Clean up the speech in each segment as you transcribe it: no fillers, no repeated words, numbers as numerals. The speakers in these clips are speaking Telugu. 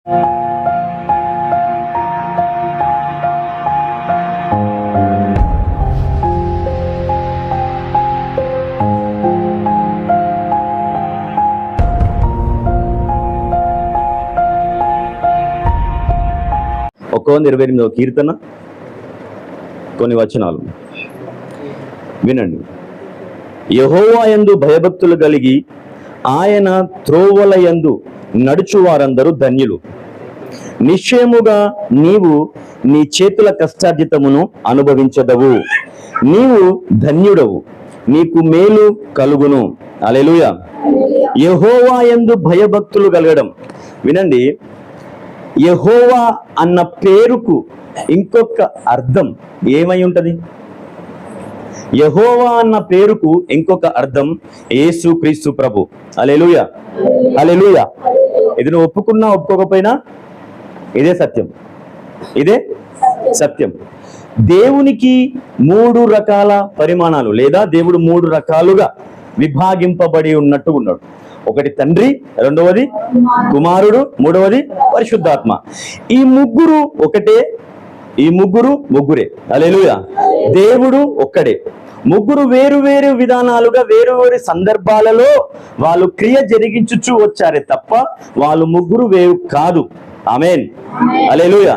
128వ కీర్తన కొన్ని వచనాలు వినండి. యెహోవా యందు భయభక్తులు కలిగి ఆయన త్రోవల యందు నడుచు వారందరూ ధన్యులు. నిశ్చయముగా నీవు నీ చేతుల కష్టార్జితమును అనుభవించదవు. నీవు ధన్యుడవు, నీకు మేలు కలుగును. హల్లెలూయా. యెహోవా యందు భయభక్తులు కలగడం. వినండి, యెహోవా అన్న పేరుకు ఇంకొక అర్థం ఏమై ఉంటది? యెహోవా అన్న పేరుకు ఇంకొక అర్థం యేసు క్రీస్తు ప్రభు. హల్లెలూయా, హల్లెలూయా. ఇది నువ్వు ఒప్పుకున్నా ఒప్పుకోకపోయినా ఇదే సత్యం, ఇదే సత్యం. దేవునికి 3 రకాల పరిమాణాలు, లేదా దేవుడు 3 రకాలుగా విభాగింపబడి ఉన్నట్టు ఉన్నాడు. ఒకటి తండ్రి, రెండవది కుమారుడు, మూడవది పరిశుద్ధాత్మ. ఈ ముగ్గురు ఒకటే, ఈ ముగ్గురే. హల్లెలూయా. దేవుడు ఒక్కడే. ముగ్గురు వేరు వేరు విధానాలుగా వేరు వేరు సందర్భాలలో వాళ్ళు క్రియ జరిగించుచూ వచ్చారే తప్ప వాళ్ళు ముగ్గురు వేరు కాదు. ఆమేన్, హల్లెలూయా.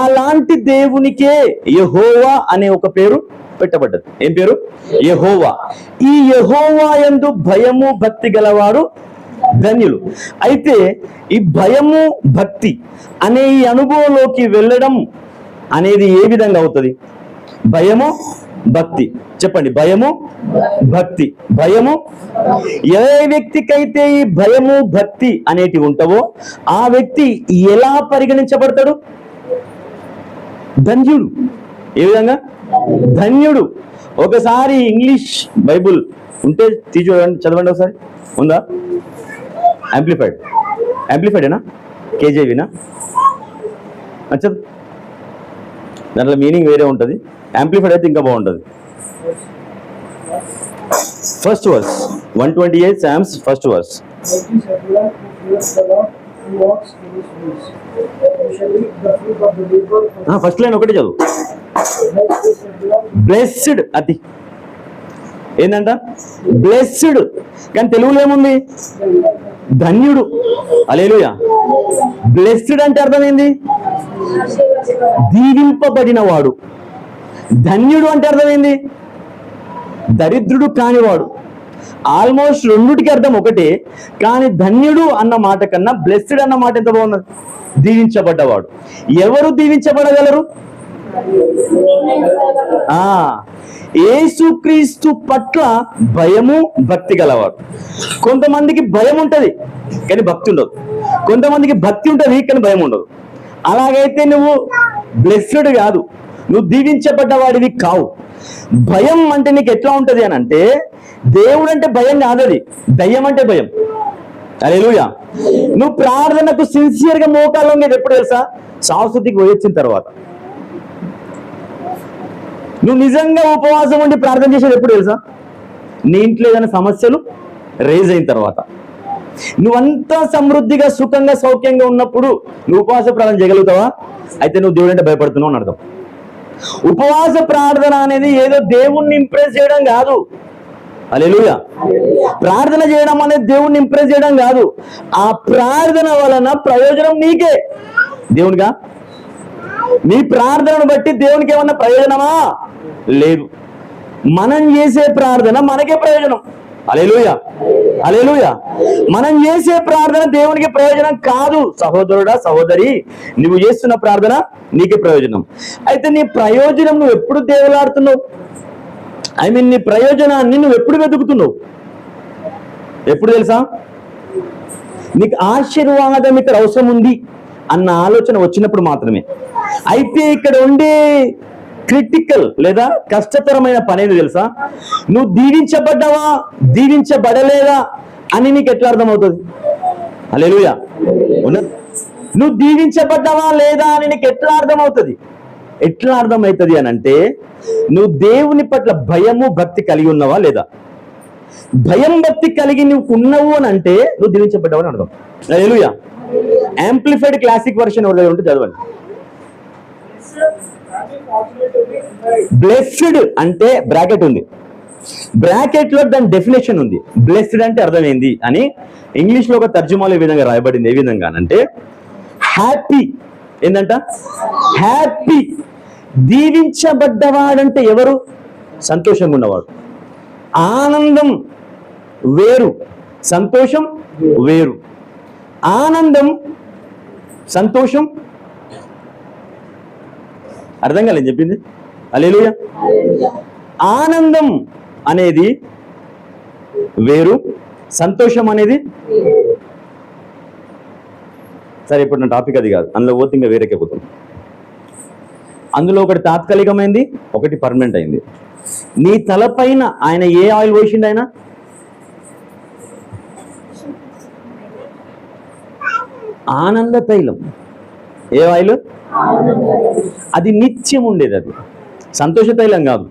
అలాంటి దేవునికే యెహోవా అనే ఒక పేరు పెట్టబడ్డది. ఏం పేరు? యెహోవా. ఈ యెహోవా యందు భయము భక్తి గలవారు ధన్యులు. అయితే ఈ భయము భక్తి అనే ఈ అనుభవంలోకి వెళ్ళడం అనేది ఏ విధంగా అవుతుంది? భయము భక్తి. చెప్పండి, భయము భక్తి. భయము, ఏ వ్యక్తికైతే ఈ భయము భక్తి అనేటివి ఉంటావో ఆ వ్యక్తి ఎలా పరిగణించబడతాడు? ధన్యుడు. ఏ విధంగా? ధన్యుడు. ఒకసారి ఇంగ్లీష్ బైబుల్ ఉంటే చదవండి ఒకసారి. ఉందా? యాంప్లిఫైడేనా? కేజేవినా? చదువు. దాంట్లో మీనింగ్ వేరే ఉంటుంది. యాంప్లిఫైడ్ అయితే ఇంకా బాగుంటుంది. First verse, 128 Psalms first verse. First line ఒకటి చదువు. బ్లెస్డ్. అది ఏంటంట? బ్లెస్డ్. కానీ తెలుగులో ఏముంది? ధన్యుడు. హల్లెలూయా. బ్లెస్డ్ అంటే అర్థం ఏంది? దీవింపబడిన వాడు. ధన్యుడు అంటే అర్థం ఏంది? దరిద్రుడు కానివాడు. ఆల్మోస్ట్ రెండుటికి అర్థం ఒకటే, కానీ ధన్యుడు అన్న మాట కన్నా బ్లెస్డ్ అన్న మాట ఎంత బాగున్నది? దీవించబడ్డవాడు. ఎవరు దీవించబడగలరు? యేసుక్రీస్తు పట్ల భయము భక్తి గలవాడు. కొంతమందికి భయం ఉంటది కానీ భక్తి ఉండదు, కొంతమందికి భక్తి ఉంటది కానీ భయం ఉండదు. అలాగైతే నువ్వు బ్లెస్డ్ కాదు, నువ్వు దీవించబడ్డవాడివి కావు. భయం అంటే నీకు ఎట్లా ఉంటది అని అంటే, దేవుడు అంటే భయం కాదది, దయ్యం అంటే భయం. హల్లెలూయా. నువ్వు ప్రార్థనకు సిన్సియర్గా మోకాలు వంగేది ఎప్పుడు తెలుసా? సంస్కృతికి వచ్చిన తర్వాత. నువ్వు నిజంగా ఉపవాసం ఉండి ప్రార్థన చేసేది ఎప్పుడు తెలుసా? నీ ఇంట్లో ఏదైనా సమస్యలు రేజ్ అయిన తర్వాత. నువ్వంతా సమృద్ధిగా సుఖంగా సౌఖ్యంగా ఉన్నప్పుడు నువ్వు ఉపవాస ప్రార్థన చేయగలుగుతావా? అయితే నువ్వు దేవుడు అంటే భయపడుతున్నావు అని అర్థం. ఉపవాస ప్రార్థన అనేది ఏదో దేవుణ్ణి ఇంప్రెస్ చేయడం కాదు. హల్లెలూయా. ప్రార్థన చేయడం అనేది దేవుణ్ణి ఇంప్రెస్ చేయడం కాదు. ఆ ప్రార్థన వలన ప్రయోజనం నీకే, దేవునిగా. నీ ప్రార్థనను బట్టి దేవునికి ఏమన్నా ప్రయోజనమా? లేదు. మనం చేసే ప్రార్థన మనకే ప్రయోజనం. హల్లెలూయా, హల్లెలూయా. మనం చేసే ప్రార్థన దేవునికి ప్రయోజనం కాదు. సహోదరుడా, సహోదరి, నువ్వు చేస్తున్న ప్రార్థన నీకే ప్రయోజనం. అయితే నీ ప్రయోజనం నువ్వు ఎప్పుడు దేవులాడుతున్నావు? నీ ప్రయోజనాన్ని నువ్వు ఎప్పుడు వెతుకుతున్నావు? ఎప్పుడు తెలుసా? నీకు ఆశీర్వాదం ఇక్కడ అవసరం ఉంది అన్న ఆలోచన వచ్చినప్పుడు మాత్రమే. అయితే ఇక్కడ ఉండే క్రిటికల్ లేదా కష్టతరమైన పని ఏది తెలుసా? నువ్వు దీవించబడ్డావా దీవించబడలేదా అని నీకు ఎట్లా అర్థమవుతుంది? హల్లెలూయా. నువ్వు దీవించబడ్డావా లేదా అని నీకు ఎట్లా అర్థమవుతుంది? ఎట్లా అర్థమవుతుంది అని అంటే, నువ్వు దేవుని పట్ల భయము భక్తి కలిగి ఉన్నావా లేదా? భయం భక్తి కలిగి నువ్వు ఉన్నావు అని అంటే నువ్వు దీవించబడ్డావు అని అర్థం. హల్లెలూయా. యాంప్లిఫైడ్ క్లాసిక్ వర్షన్ ఎవరి దగ్గర ఉంటే చదవండి. బ్లెస్డ్ అంటే బ్రాకెట్ ఉంది, బ్రాకెట్ లో దాని డెఫినేషన్ ఉంది. బ్లెస్డ్ అంటే అర్థమైంది అని ఇంగ్లీష్ లో ఒక తర్జుమాలో ఈ విధంగా రాయబడింది. ఏ విధంగా అంటే హ్యాపీ. ఏంటంట? హ్యాపీ. దీవించబడ్డవాడంటే ఎవరు? సంతోషంగా ఉన్నవాడు. ఆనందం వేరు, సంతోషం వేరు. ఆనందం సంతోషం అర్థం కాలేదు చెప్పింది. హల్లెలూయా. ఆనందం అనేది వేరు, సంతోషం అనేది సరే. ఇప్పుడు నా టాపిక్ అది కాదు, అందులో పోతే ఇంకా వేరేకే పోతుంది. అందులో ఒకటి తాత్కాలికమైంది, ఒకటి పర్మనెంట్ అయింది. నీ తలపైన ఆయన ఏ ఆయిల్ పోసిండు? ఆయన ఆనంద తైలం. ఏ ఆయిల్? అది నిత్యం ఉండేది. అది సంతోష తైలం కాదు.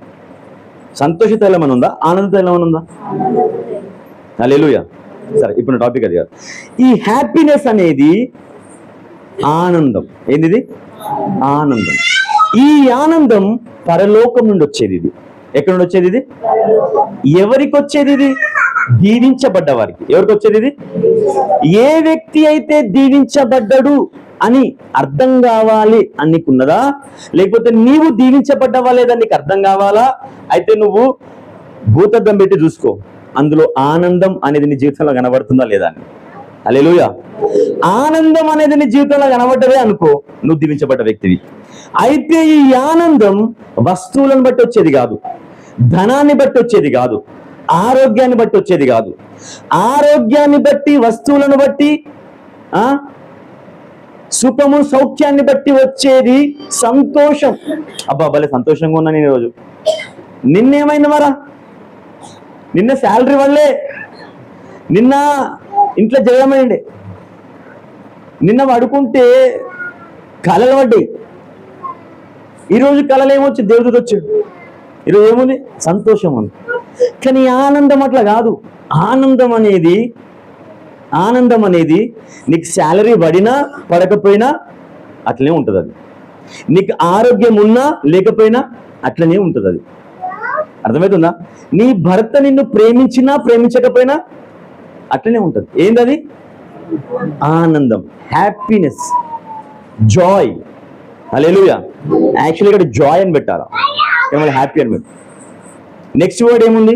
సంతోష తైలం అని ఉందా? ఆనంద తైలం అని ఉందా? హల్లెలూయా. సరే, ఇప్పుడు టాపిక్ అది కాదు. ఈ హ్యాపీనెస్ అనేది ఆనందం. ఏంది? ఆనందం. ఈ ఆనందం పరలోకం నుండి వచ్చేది. ఇది ఎక్కడ నుండి వచ్చేది? ఇది ఎవరికి వచ్చేది? ఇది దీవించబడ్డ వారికి. ఎవరికి వచ్చేది? ఇది ఏ వ్యక్తి అయితే దీవించబడ్డాడు అని అర్థం కావాలి అని నీకున్నదా? లేకపోతే నీవు దీవించబడ్డవా లేదా నీకు అర్థం కావాలా? అయితే నువ్వు భూతద్దం పెట్టి చూసుకో, అందులో ఆనందం అనేది నీ జీవితంలో కనబడుతుందా లేదా అని. హల్లెలూయా. ఆనందం అనేది నీ జీవితంలో కనబడ్డదే అనుకో, నువ్వు దీవించబడ్డ వ్యక్తివి. అయితే ఈ ఆనందం వస్తువులను బట్టి వచ్చేది కాదు, ధనాన్ని బట్టి వచ్చేది కాదు, ఆరోగ్యాన్ని బట్టి వచ్చేది కాదు. ఆరోగ్యాన్ని బట్టి, వస్తువులను బట్టి, సుఖము సౌఖ్యాన్ని బట్టి వచ్చేది సంతోషం. అబ్బా భలే సంతోషంగా ఉన్నా నేను ఈరోజు. నిన్నేమైంది మరా? నిన్న శాలరీ వల్లే, నిన్న ఇంట్లో జయమైండే, నిన్న పడుకుంటే కళలు పడ్డాయి. ఈరోజు కళలు ఏమొచ్చి దేవుడు వచ్చాడు. ఈరోజు ఏముంది? సంతోషం ఉంది. కానీ ఆనందం అట్లా కాదు. ఆనందం అనేది నీకు శాలరీ పడినా పడకపోయినా అట్లనే ఉంటుంది. అది నీకు ఆరోగ్యం ఉన్నా లేకపోయినా అట్లనే ఉంటుంది. అది అర్థమవుతుందా? నీ భర్త నిన్ను ప్రేమించినా ప్రేమించకపోయినా అట్లనే ఉంటుంది. ఏంటది? ఆనందం, హ్యాపీనెస్, జాయ్. హల్లెలూయా. యాక్చువల్లీ ఇక్కడ జాయ్ అని పెట్టాలా, ఏమన్నా హ్యాపీ అని పెట్టు. నెక్స్ట్ వర్డ్ ఏముంది?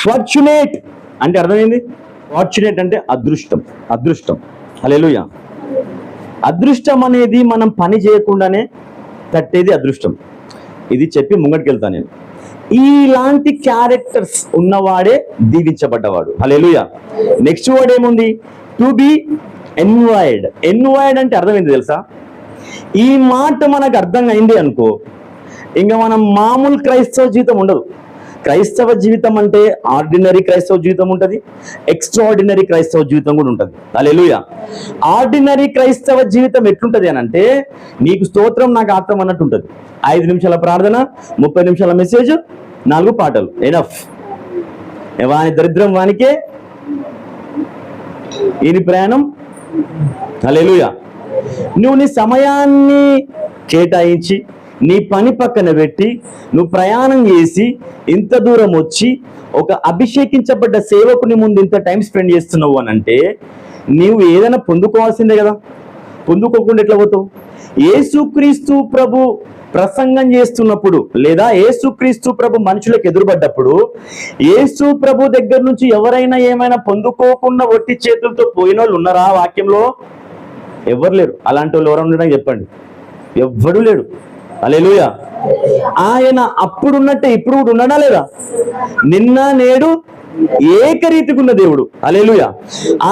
ఫార్చునేట్ అంటే అర్థమైంది. ఫార్చునేట్ అంటే అదృష్టం. అదృష్టం. హల్లెలూయా. అదృష్టం అనేది మనం పని చేయకుండానే తట్టేది అదృష్టం. ఇది చెప్పి ముంగటికి వెళ్తాను నేను. ఇలాంటి క్యారెక్టర్స్ ఉన్నవాడే దీవించబడ్డవాడు. హల్లెలూయా. నెక్స్ట్ వర్డ్ ఏముంది? To be envied. ఎన్వైడ్ అంటే అర్థమైంది తెలుసా? ఈ మాట మనకు అర్థం అయింది అనుకో, ఇంకా మనం మామూలు క్రైస్తవ జీవితం ఉండదు. క్రైస్తవ జీవితం అంటే ఆర్డినరీ క్రైస్తవ జీవితం ఉంటుంది, ఎక్స్ట్రాఆర్డినరీ క్రైస్తవ జీవితం కూడా ఉంటుంది. హల్లెలూయా. ఆర్డినరీ క్రైస్తవ జీవితం ఎట్లుంటుంది అని అంటే, నీకు స్తోత్రం నాకు ఆత్రం అన్నట్టు ఉంటుంది. 5 నిమిషాల ప్రార్థన, 30 నిమిషాల మెసేజ్, 4 పాటలు, ఎనఫ్. వాని దరిద్రం వానికే, ఈయన ప్రయాణం. హల్లెలూయా. నువ్వు నీ సమయాన్ని కేటాయించి, నీ పని పక్కన పెట్టి, నువ్వు ప్రయాణం చేసి ఇంత దూరం వచ్చి ఒక అభిషేకించబడ్డ సేవకుని ముందు ఇంత టైం స్పెండ్ చేస్తున్నావు అని అంటే, నీవు ఏదైనా పొందుకోవాల్సిందే కదా. పొందుకోకుండా ఎట్లా పోతావు? యేసుక్రీస్తు ప్రభు ప్రసంగం చేస్తున్నప్పుడు, లేదా యేసుక్రీస్తు ప్రభు మనుషులకు ఎదురుపడ్డప్పుడు, యేసు ప్రభు దగ్గర నుంచి ఎవరైనా ఏమైనా పొందుకోకుండా ఒట్టి చేతులతో పోయిన వాళ్ళు ఉన్నారా? వాక్యంలో ఎవరు లేరు. అలాంటి వాళ్ళు ఎవరైనా ఉండడానికి చెప్పండి. ఎవ్వడు లేడు. హల్లెలూయా. ఆయన అప్పుడున్నట్టే ఇప్పుడు కూడా ఉన్నాడా లేదా? నిన్న నేడు ఏకరీతిగా ఉన్న దేవుడు. హల్లెలూయా.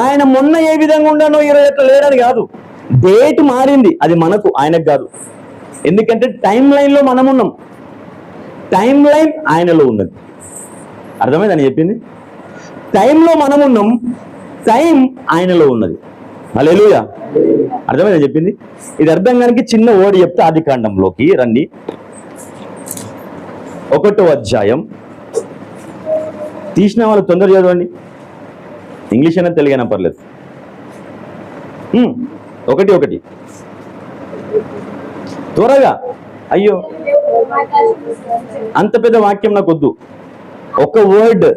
ఆయన మొన్న ఏ విధంగా ఉన్నానో ఈరోజు ఎట్లా లేడని కాదు, డేట్ మారింది. అది మనకు, ఆయనకు కాదు. ఎందుకంటే టైం లైన్లో మనం ఉన్నాం, టైం లైన్ ఆయనలో ఉన్నది. అర్థమైందని చెప్పింది. టైంలో మనం ఉన్నాం, టైం ఆయనలో ఉన్నది. హల్లెలూయా. అర్థమైందని చెప్పింది. ఇది అర్థం కానికి చిన్న ఓడి చెప్తే ఆదికాండంలోకి రండి. 1వ అధ్యాయం. తీసిన వాళ్ళు తొందర చదవండి. ఇంగ్లీష్ అయినా తెలుగైనా పర్లేదు. ఒకటి త్వరగా. అయ్యో అంత పెద్ద వాక్యం నాకు వద్దు. ఒక వర్డ్,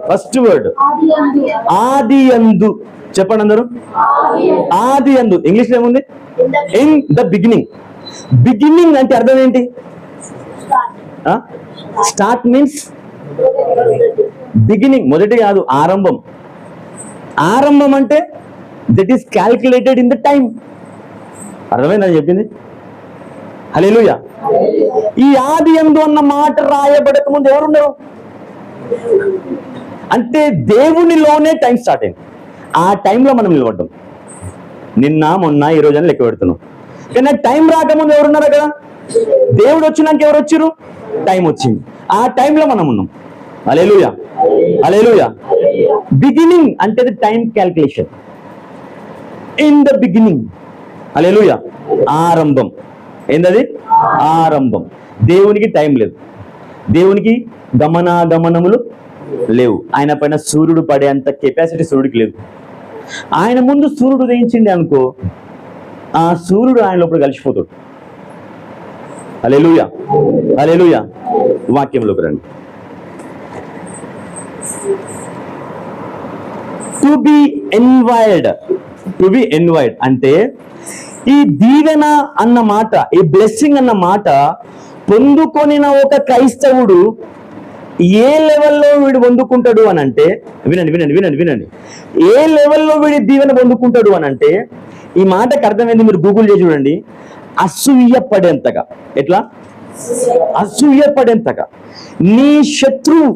ఫస్ట్ వర్డ్ ఆది యందు. చెప్పండి అందరూ. ఆది యందు ఇంగ్లీష్ లో ఏముంది? In the beginning. బిగినింగ్ అంటే అర్థం ఏంటి? స్టార్ట్ మీన్స్ బిగినింగ్, మొదటి కాదు, ఆరంభం. ఆరంభం అంటే that is calculated in the time. అర్థమైందని చెప్పింది. హల్లెలూయా. ఈ ఆది యందు అన్న మాట రాయబడక ముందు ఎవరున్నారు అంటే దేవునిలోనే టైం స్టార్ట్ అయింది. ఆ టైంలో మనం నిలబడ్డాం. నిన్న మొన్న ఈ రోజు అని లెక్క పెడుతున్నాం. కానీ టైం రాకముందు ఎవరున్నారు అక్కడ? దేవుడు వచ్చినాక ఎవరు వచ్చారు? టైం వచ్చింది. ఆ టైంలో మనం ఉన్నాం. Hallelujah, hallelujah. బిగినింగ్ అంటే time calculation. In the beginning. Hallelujah. ఆరంభం. ఏంటది? ఆరంభం. దేవునికి టైం లేదు, దేవునికి గమనాగమనములు లేవు. ఆయన పైన సూర్యుడు పడే అంత కెపాసిటీ సూర్యుడికి లేదు. ఆయన ముందు సూర్యుడు ఉదయించింది అనుకో, ఆ సూర్యుడు ఆయన లోపల కలిసిపోతాడు. హల్లెలూయా, హల్లెలూయా. వాక్యంలోకి రండి. టు బి ఎన్వైడ్ అంటే ఈ దీవెన అన్న మాట, ఈ బ్లెస్సింగ్ అన్న మాట పొందుకొనిన ఒక క్రైస్తవుడు ఏ లెవెల్లో వీడు పొందుకుంటాడు అని అంటే, వినండి. ఏ లెవెల్లో వీడి దీవెన పొందుకుంటాడు అని అంటే, ఈ మాటకు అర్థమైంది. మీరు గూగుల్ చేసి చూడండి. అసూయపడేంతగా. ఎట్లా? అసూయపడేంతగా. నీ శత్రువు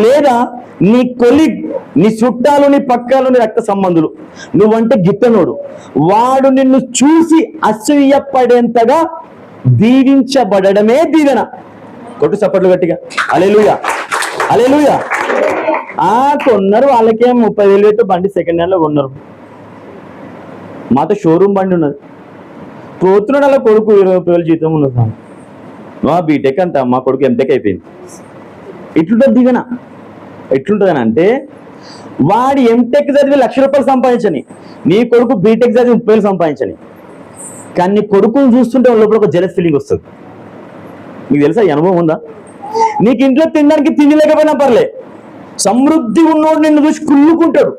లేదా నీ కొలీగ్, నీ చుట్టాలు, నీ పక్కాలు, నీ రక్త సంబంధులు, నువ్వంటే గిట్టనోడు, వాడు నిన్ను చూసి అసూయపడేంతగా దీవించబడమే దీవెన. కొట్టు చప్పట్లు గట్టిగా. హల్లెలూయా, హల్లెలూయా. కొన్నారు, వాళ్ళకేం 30,000 పెట్టి బండి సెకండ్ హ్యాండ్ లో కొన్నారు. మాతో షోరూమ్ బండి ఉన్నది. పోతున్నాడు అలా కొడుకు 20,000 జీతం ఉన్నది. మా బీటెక్ అంట, మా కొడుకు ఎంటెక్ అయిపోయింది. ఇట్లుంటుంది దీవెన. ఎట్లుంటుందని అంటే, వాడి ఎంటెక్ చదివి ₹1,00,000 సంపాదించని, నీ కొడుకు బీటెక్ చదివి 30,000 సంపాదించని. కానీ నీ కొడుకుని చూస్తుంటే లోపల ఒక జెలస్ ఫీలింగ్ వస్తుంది. నీకు తెలుసా? ఈ అనుభవం ఉందా? నీకు ఇంట్లో తినడానికి తిండి లేకపోయినా పర్లే, సమృద్ధి ఉన్నోడు నిన్ను చూసి కుళ్ళుకుంటాడు.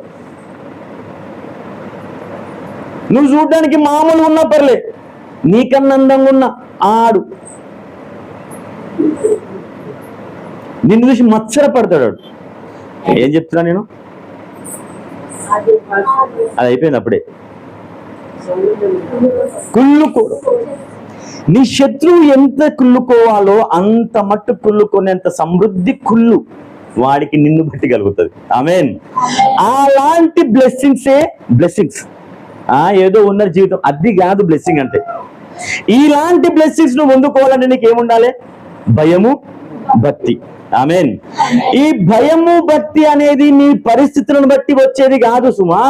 నువ్వు చూడడానికి మామూలు ఉన్నా పర్లే, నీకన్నా అందంగా ఉన్న ఆడు నిన్ను చూసి మత్సర పడతాడు. ఏం చెప్తున్నా నేను? అది అయిపోయింది అప్పుడే. కుళ్ళుకోడు. నీ శత్రువు ఎంత కుళ్ళుకోవాలో అంత మట్టు కుళ్ళుకునేంత సమృద్ధి కుళ్ళు వాడికి నిన్ను బట్టి కలుగుతుంది. ఆమేన్. అలాంటి బ్లెస్సింగ్స్ ఏదో ఉన్న జీవితం అది కాదు బ్లెస్సింగ్ అంటే. ఇలాంటి బ్లెస్సింగ్స్ నువ్వు పొందుకోవాలంటే నీకు ఏముండాలి? భయము, భక్తి. ఆమేన్. ఈ భయము భక్తి అనేది నీ పరిస్థితులను బట్టి వచ్చేది కాదు సుమా.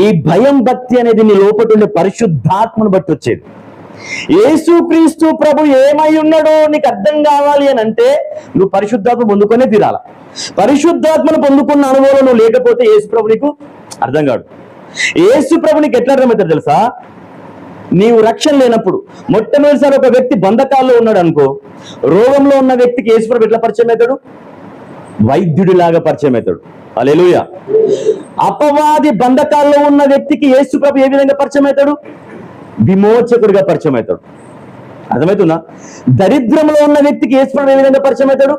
ఈ భయం భక్తి అనేది నీ లోపల ఉండే పరిశుద్ధాత్మను బట్టి వచ్చేది. యేసుక్రీస్తు ప్రభు ఏమై ఉన్నాడో నీకు అర్థం కావాలి అని అంటే నువ్వు పరిశుద్ధాత్మ పొందుకొనే తీరాల. పరిశుద్ధాత్మను పొందుకున్న అనుభవం నువ్వు లేకపోతే యేసు ప్రభు నీకు అర్థం కాదు. యేసు ప్రభు నీకు ఎట్లా అర్థమవుతాడు తెలుసా? నీవు రక్షణ లేనప్పుడు మొట్టమొదటిసారి ఒక వ్యక్తి బంధకాల్లో ఉన్నాడు అనుకో, రోగంలో ఉన్న వ్యక్తికి యేసు ప్రభు ఎట్లా పరిచయం అవుతాడు? వైద్యుడిలాగా పరిచయం అవుతాడు. హల్లెలూయా. అపవాది బంధకాల్లో ఉన్న వ్యక్తికి యేసు ప్రభు ఏ విధంగా పరిచయం అవుతాడు? విమోచకుడిగా పరిచయం అవుతాడు. అర్థమవుతుందా? దరిద్రంలో ఉన్న వ్యక్తికి యేసు ప్రభు ఏ విధంగా పరిచయం అవుతాడు?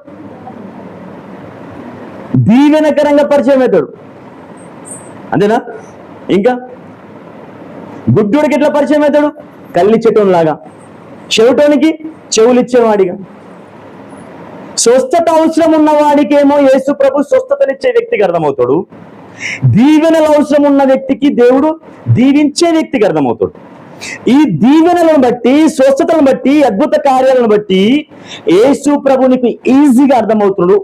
దీవెనకరంగా పరిచయం అవుతాడు. అంతేనా? ఇంకా గుడ్డుడికి ఎట్లా పరిచయం అవుతాడు? కళ్ళిచ్చేటోని లాగా, చెవిటోనికి చెవులు ఇచ్చేవాడిగా. స్వస్థత అవసరం ఉన్నవాడికి ఏమో యేసు ప్రభు స్వస్థతనిచ్చే వ్యక్తికి అర్థమవుతాడు. దీవెనలు అవసరం ఉన్న వ్యక్తికి దేవుడు దీవించే వ్యక్తికి అర్థమవుతాడు. ఈ దీవెనలను బట్టి, స్వస్థతలను బట్టి, అద్భుత కార్యాలను బట్టి యేసు ప్రభు నీకు ఈజీగా అర్థమవుతున్నాడు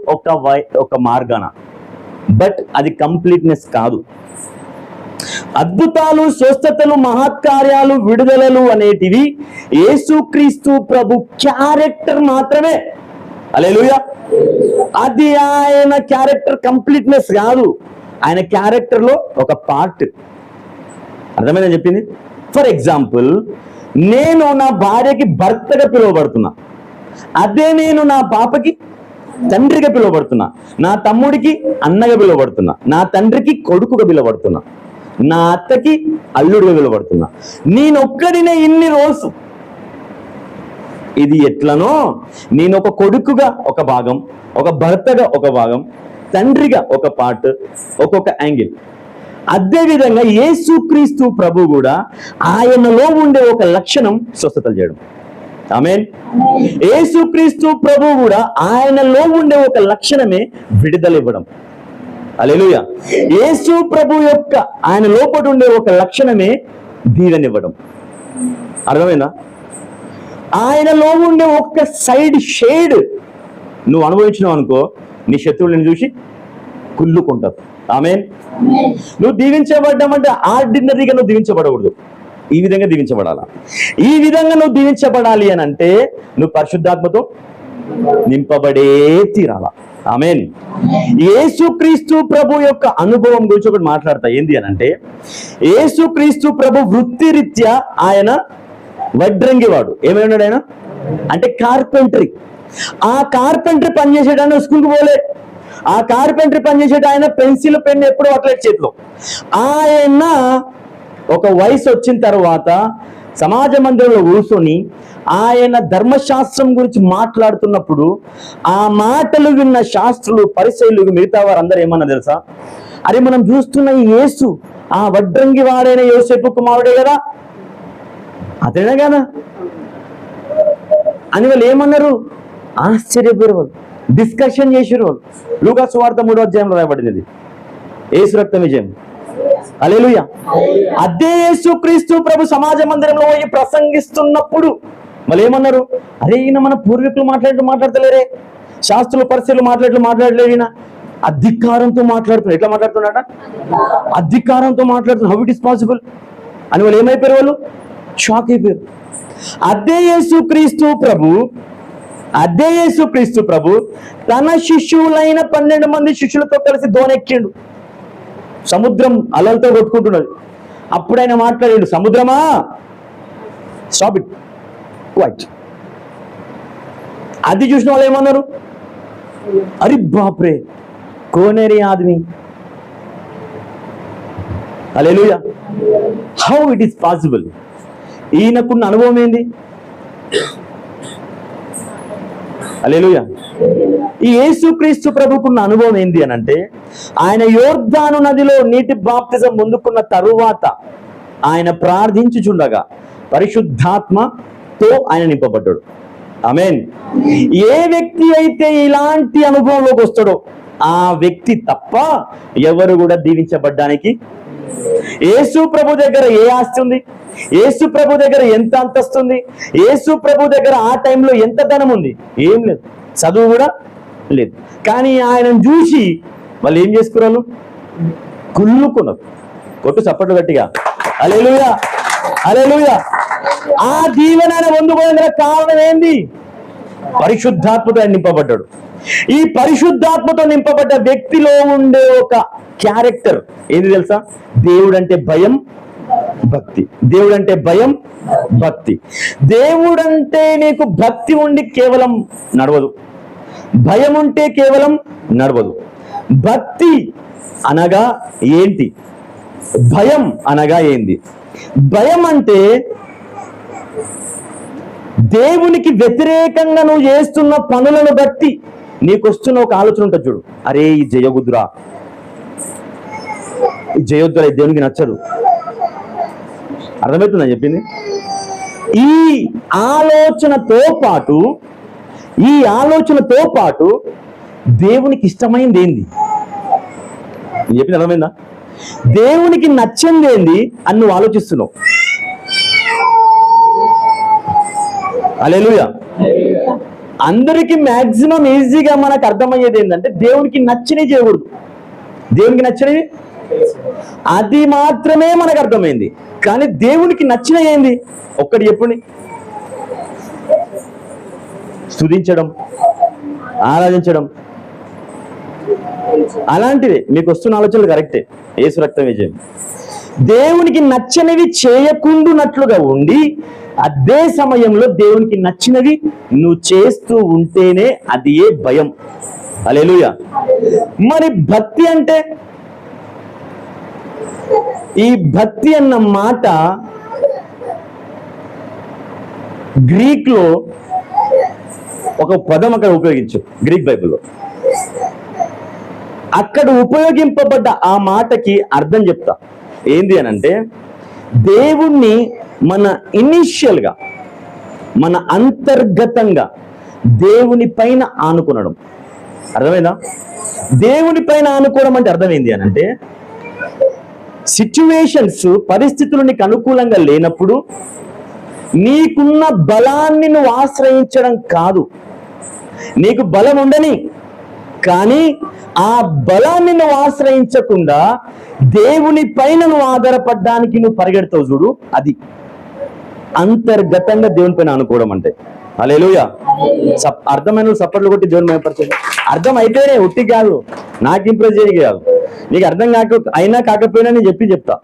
ఒక మార్గాన. బట్ అది కంప్లీట్నెస్ కాదు. అద్భుతాలు, స్వస్థతలు, మహత్కార్యాలు, విడుదలలు అనేటివి యేసుక్రీస్తు ప్రభు క్యారెక్టర్ మాత్రమే. హల్లెలూయా. అది ఆయన క్యారెక్టర్ కంప్లీట్నెస్ కాదు. ఆయన క్యారెక్టర్లో ఒక పార్ట్. అర్థమైందని చెప్పింది. ఫర్ ఎగ్జాంపుల్, నేను నా భార్యకి భర్తగా పిలువబడుతున్నా, అదే నేను నా పాపకి తండ్రిగా పిలువబడుతున్నా, నా తమ్ముడికి అన్నగా పిలువబడుతున్నా, నా తండ్రికి కొడుకుగా పిలువబడుతున్నా, నా అత్తకి అల్లుడిగా పిలువబడుతున్నా. నేనొక్కడినే ఇన్ని రోల్స్. ఇది ఎట్లనో నేను ఒక కొడుకుగా ఒక భాగం, ఒక భర్తగా ఒక భాగం, తండ్రిగా ఒక పార్ట్, ఒక్కొక్క యాంగిల్. అదేవిధంగా యేసుక్రీస్తు ప్రభు కూడా ఆయనలో ఉండే ఒక లక్షణం స్వస్థతలు చేయడం. ఆమేన్. యేసుక్రీస్తు ప్రభు కూడా ఆయనలో ఉండే ఒక లక్షణమే విడుదల ఇవ్వడం. హల్లెలూయా. యేసు ప్రభు యొక్క ఆయన లోపల ఉండే ఒక లక్షణమే దీవెనివ్వడం. అర్థమైందా? ఆయనలో ఉండే ఒక్క సైడ్ షేడ్ నువ్వు అనుభవించినావు అనుకో, నీ శత్రువులను చూసి కుళ్ళుకుంటారు. ఆమేన్. నువ్వు దీవించబడ్డామంటే ఆర్డినరీగా నువ్వు దీవించబడకూడదు, ఈ విధంగా దీవించబడాలా. ఈ విధంగా నువ్వు దీవించబడాలి అని అంటే నువ్వు పరిశుద్ధాత్మతో నింపబడే తీరాలా. ఆమేన్. యేసుక్రీస్తు ప్రభు యొక్క అనుభవం గురించి ఒకటి మాట్లాడతా. ఏంది అని అంటే, యేసుక్రీస్తు ప్రభు వృత్తిరీత్యా ఆయన వడ్రంగి వాడు. ఏమై ఉన్నాడు ఆయన అంటే కార్పెంటరీ. ఆ కార్పెంటరీ పనిచేసేటాన్ని స్కూల్కి పోలే. ఆ కార్పెంటరీ పనిచేసేట ఆయన పెన్సిల్ పెన్ ఎప్పుడు పట్టలేదు చేతిలో. ఆయన ఒక వయసు వచ్చిన తర్వాత సమాజ మందిరంలో కూర్చొని ఆయన ధర్మశాస్త్రం గురించి మాట్లాడుతున్నప్పుడు ఆ మాటలు విన్న శాస్త్రులు, పరిసయ్యులు, మిగతా వారందరూ ఏమన్నా తెలుసా, అరే మనం చూస్తున్న ఈ యేసు ఆ వడ్రంగి వాడైన యోసేపు కుమారుడే కదా, అతనే కదా అని వాళ్ళు ఏమన్నారు, ఆశ్చర్యపోయారు వాళ్ళు, డిస్కషన్ చేసారు వాళ్ళు. లూకా సువార్త 3వ అధ్యాయంలో రాయబడింది యేసు రక్త విజయం. హల్లెలూయా. అదే యేసుక్రీస్తు ప్రభు సమాజ మందిరంలో పోయి ప్రసంగిస్తున్నప్పుడు మళ్ళీ ఏమన్నారు, అరే ఈయన మన పూర్వీకులు మాట్లాడతలేరే, శాస్త్రులు పరిస్థితులు మాట్లాడలేదు, ఈయన అధికారంతో మాట్లాడుతున్నారు. ఎట్లా మాట్లాడుతున్నాడ? అధికారంతో మాట్లాడుతున్నారు. హౌ ఇట్ ఇస్ పాసిబుల్ అని వాళ్ళు ఏమైపోయారు, వాళ్ళు షాక్ అయిపోయారు. అదే యేసుక్రీస్తు ప్రభు తన శిష్యులైన 12 మంది శిష్యులతో కలిసి దోనెక్కిండు. సముద్రం అలలతో కొట్టుకుంటున్నది. అప్పుడు ఆయన మాట్లాడాడు, సముద్రమా స్టాప్ ఇట్, క్వైట్. అది చూసిన వాళ్ళు ఏమన్నారు, అరే బాప్రే కోనేరి ఆద్మీ. Hallelujah. How it is possible? ఈయనకున్న అనుభవం ఏంది? హల్లెలూయా. ఈ యేసుక్రీస్తు ప్రభుకున్న అనుభవం ఏంది అని అంటే, ఆయన యోర్దాను నదిలో నీటి బాప్తిజం పొందుకున్న తరువాత ఆయన ప్రార్థించుచుండగా పరిశుద్ధాత్మతో ఆయన నింపబడ్డాడు. ఆమేన్. ఏ వ్యక్తి అయితే ఇలాంటి అనుభవంలోకి వస్తాడో ఆ వ్యక్తి తప్ప ఎవరు కూడా దీవించబడ్డానికి. యేసు ప్రభు దగ్గర ఏ ఆస్తి ఉంది? యేసు ప్రభు దగ్గర ఎంత అంతస్తుంది? యేసు ప్రభు దగ్గర ఆ టైంలో ఎంత ధనం ఉంది? ఏం లేదు, చదువు కూడా లేదు. కానీ ఆయనను చూసి వాళ్ళు ఏం చేసుకున్నారు? కుళ్ళుకున్నారు. కొట్టు చప్పట్లు గట్టిగా. హల్లెలూయా, హల్లెలూయా. ఆ దీవెన పొందుకోవడానికి కారణం ఏంది? పరిశుద్ధాత్మతో నింపబడ్డాడు. ఈ పరిశుద్ధాత్మతో నింపబడ్డ వ్యక్తిలో ఉండే ఒక క్యారెక్టర్ ఏంది తెలుసా? దేవుడంటే భయం, భక్తి. దేవుడంటే భయం, భక్తి. దేవుడంటే నీకు భక్తి ఉండి కేవలం నడవదు, భయం ఉంటే కేవలం నడవదు. భక్తి అనగా ఏంటి? భయం అనగా ఏంది? భయం అంటే దేవునికి వ్యతిరేకంగా నువ్వు చేస్తున్న పనులను బట్టి నీకు వస్తున్న ఒక ఆలోచన ఉంటుంది చూడు, అరే ఈ జయగుద్దురా, ఈ జయోద్దురా, దేవునికి నచ్చదు. అర్థమవుతుందని చెప్పింది. ఈ ఆలోచనతో పాటు దేవునికి ఇష్టమైంది ఏంది నేను చెప్పింది అర్థమైందా? దేవునికి నచ్చింది ఏంది అని నువ్వు ఆలోచిస్తున్నావు. హల్లెలూయా. అందరికీ మాక్సిమం ఈజీగా మనకు అర్థమయ్యేది ఏంటంటే దేవునికి నచ్చినవి చేయకూడదు, దేవునికి నచ్చినవి అది మాత్రమే మనకు అర్థమైంది. కానీ దేవునికి నచ్చిన ఏంది ఒక్కటి చెప్పండి. స్తుతించడం, ఆరాధించడం, అలాంటిదే మీకు వస్తున్న ఆలోచనలు కరెక్టే. యేసు రక్తమే జయం. దేవునికి నచ్చనివి చేయకుండానట్లుగా ఉండి అదే సమయంలో దేవునికి నచ్చినవి నువ్వు చేస్తూ ఉంటేనే అది ఏ భయం. హల్లెలూయా. మరి భక్తి అంటే, ఈ భక్తి అన్న మాట గ్రీక్ లో ఒక పదం అక్కడ ఉపయోగించు, గ్రీక్ బైబిల్లో అక్కడ ఉపయోగింపబడ్డ ఆ మాటకి అర్థం చెప్తా. ఏంది అని అంటే, దేవుణ్ణి మన ఇనిషియల్ గా, మన అంతర్గతంగా దేవుని పైన ఆనుకునడం. అర్థమైందా? దేవుని పైన ఆనుకోవడం అంటే అర్థమైంది అని అంటే, సిచ్యువేషన్స్, పరిస్థితులు నీకు అనుకూలంగా లేనప్పుడు నీకున్న బలాన్ని నువ్వు ఆశ్రయించడం కాదు. నీకు బలం ఉండని, కానీ ఆ బలాన్ని నువ్వు ఆశ్రయించకుండా దేవుని పైన నువ్వు ఆధారపడడానికి నువ్వు పరిగెడతావు చూడు, అది అంతర్గతంగా దేవుని పైన అనుకోవడం అంటే. హల్లెలూయా. అర్థమైన సపోర్ట్లు కొట్టి దేవుని మహిమపరచండి. అర్థం అయితేనే, ఉట్టి కాదు, నాకు ఇంప్రెస్ చేయడానికి కాదు. నీకు అర్థం అయినా కాకపోయినా నేను చెప్తా.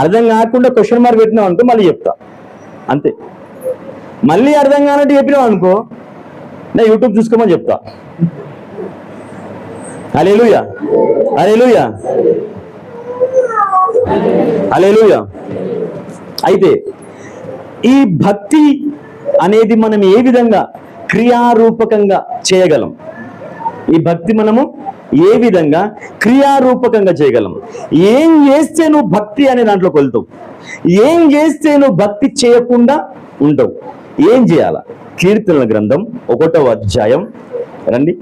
అర్థం కాకుండా క్వశ్చన్ మార్క్ పెట్టినావు అనుకో మళ్ళీ చెప్తా, అంతే. మళ్ళీ అర్థం కానట్టు చెప్పినావు అనుకో నేను యూట్యూబ్ చూసుకోమని చెప్తా. హల్లెలూయా, హల్లెలూయా, హల్లెలూయా. అయితే ఈ భక్తి అనేది మనం ఏ విధంగా క్రియారూపకంగా చేయగలం? ఈ భక్తి మనము ఏ విధంగా క్రియారూపకంగా చేయగలం? ఏం చేస్తే నువ్వు భక్తి అనే దాంట్లోకి వెళ్తావు? ఏం చేస్తే నువ్వు భక్తి చేయకుండా ఉండవు? ఏం చేయాలా? కీర్తనల గ్రంథం 1వ అధ్యాయం రండి.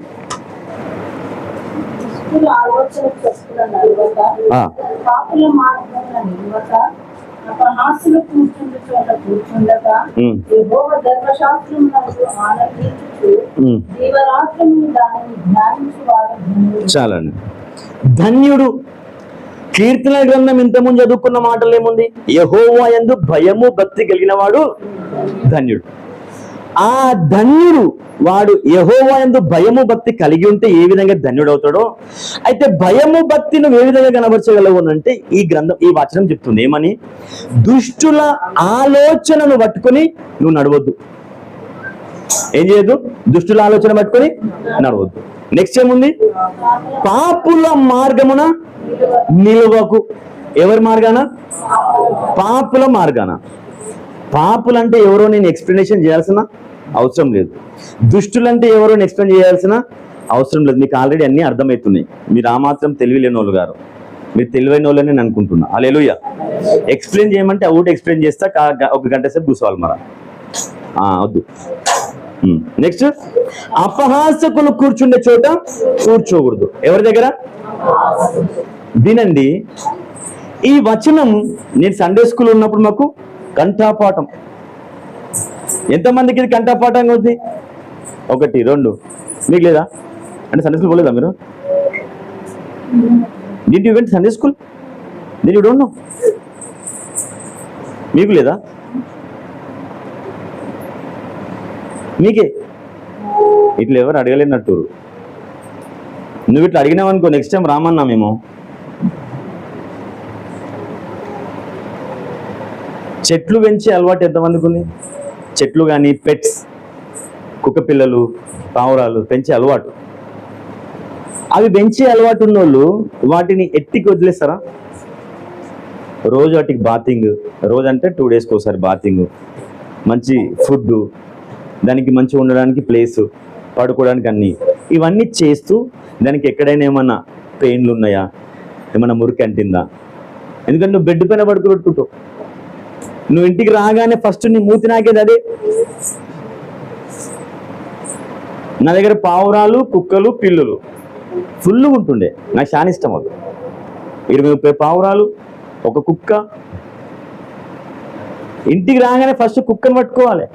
చాలండి. ధన్యుడు. కీర్తన గ్రంథం ఇంతకుముందు చదువుకున్న మాటలు ఏముంది? యెహోవా యందు భయము భక్తి కలిగిన వాడు ధన్యుడు. ఆ ధన్యుడు వాడు యెహోవా యందు భయము భక్తి కలిగి ఉంటే ఏ విధంగా ధన్యుడు అవుతాడో, అయితే భయము భక్తి నువ్వు ఏ విధంగా కనబరచగలవు అంటే ఈ గ్రంథం, ఈ వచనం చెప్తుంది. ఏమని? దుష్టుల ఆలోచనను పట్టుకొని నువ్వు నడవద్దు. ఏం చేయొద్దు? దుష్టుల ఆలోచన పట్టుకొని నడవద్దు. నెక్స్ట్ ఏముంది? పాపుల మార్గమున నిలవకు. ఎవరి మార్గాన? పాపుల మార్గాన. పాపులంటే ఎవరో నేను ఎక్స్ప్లెనేషన్ చేయాల్సిన అవసరం లేదు. దుష్టులంటే ఎవరో నేను ఎక్స్ప్లెయిన్ చేయాల్సిన అవసరం లేదు. మీకు ఆల్రెడీ అన్నీ అర్థమవుతున్నాయి. మీరు ఆ మాత్రం తెలివి లేని వాళ్ళు గారు, మీరు తెలివైన వాళ్ళని నేను అనుకుంటున్నా. హల్లెలూయా. ఎక్స్ప్లెయిన్ చేయమంటే ఒకటి ఎక్స్ప్లెయిన్ చేస్తా, ఒక గంట సేపు కూర్చోవాలి మరా, వద్దు. నెక్స్ట్, అపహాసకులు కూర్చుండే చోట కూర్చోకూడదు. ఎవరి దగ్గర? వినండి, ఈ వచనం నేను సండే స్కూల్ ఉన్నప్పుడు మాకు కంఠాపాఠం. ఎంతమందికి ఇది కంఠాపాఠంగా ఉంది? 1, 2. మీకు లేదా? అంటే సండే స్కూల్ పోలేదా మీరు? Did you went Sunday school? Then you don't know. మీకు లేదా? మీకే ఇట్లా ఎవరు అడగలేనట్టు. నువ్వు ఇట్లా అడిగినావనుకో నెక్స్ట్ టైం రామన్నా మేము. చెట్లు పెంచే అలవాటు ఎంతమందికి ఉంది? చెట్లు కానీ పెట్స్, కుక్క పిల్లలు, పావురాలు పెంచే అలవాటు. అవి పెంచే అలవాటు ఉన్న వాళ్ళు వాటిని ఎత్తికి వదిలేస్తారా? రోజు వాటికి బాతింగ్, రోజు అంటే 2 డేస్కి ఒకసారి బాతింగ్, మంచి ఫుడ్, దానికి మంచిగా ఉండడానికి ప్లేసు, పడుకోవడానికి అన్నీ, ఇవన్నీ చేస్తూ దానికి ఎక్కడైనా ఏమన్నా పెయిన్లు ఉన్నాయా, ఏమన్నా మురికి అంటిందా? ఎందుకంటే నువ్వు బెడ్ పైన పడుకోబెట్టుకుంటావు. నువ్వు ఇంటికి రాగానే ఫస్ట్ నీ మూతి నాకేది అదే. నా దగ్గర పావురాలు, కుక్కలు, పిల్లులు ఫుల్గా ఉంటుండే. నాకు చాలా ఇష్టం అది. 20-30 పావురాలు, ఒక కుక్క. ఇంటికి రాగానే ఫస్ట్ కుక్కను పట్టుకోవాలి.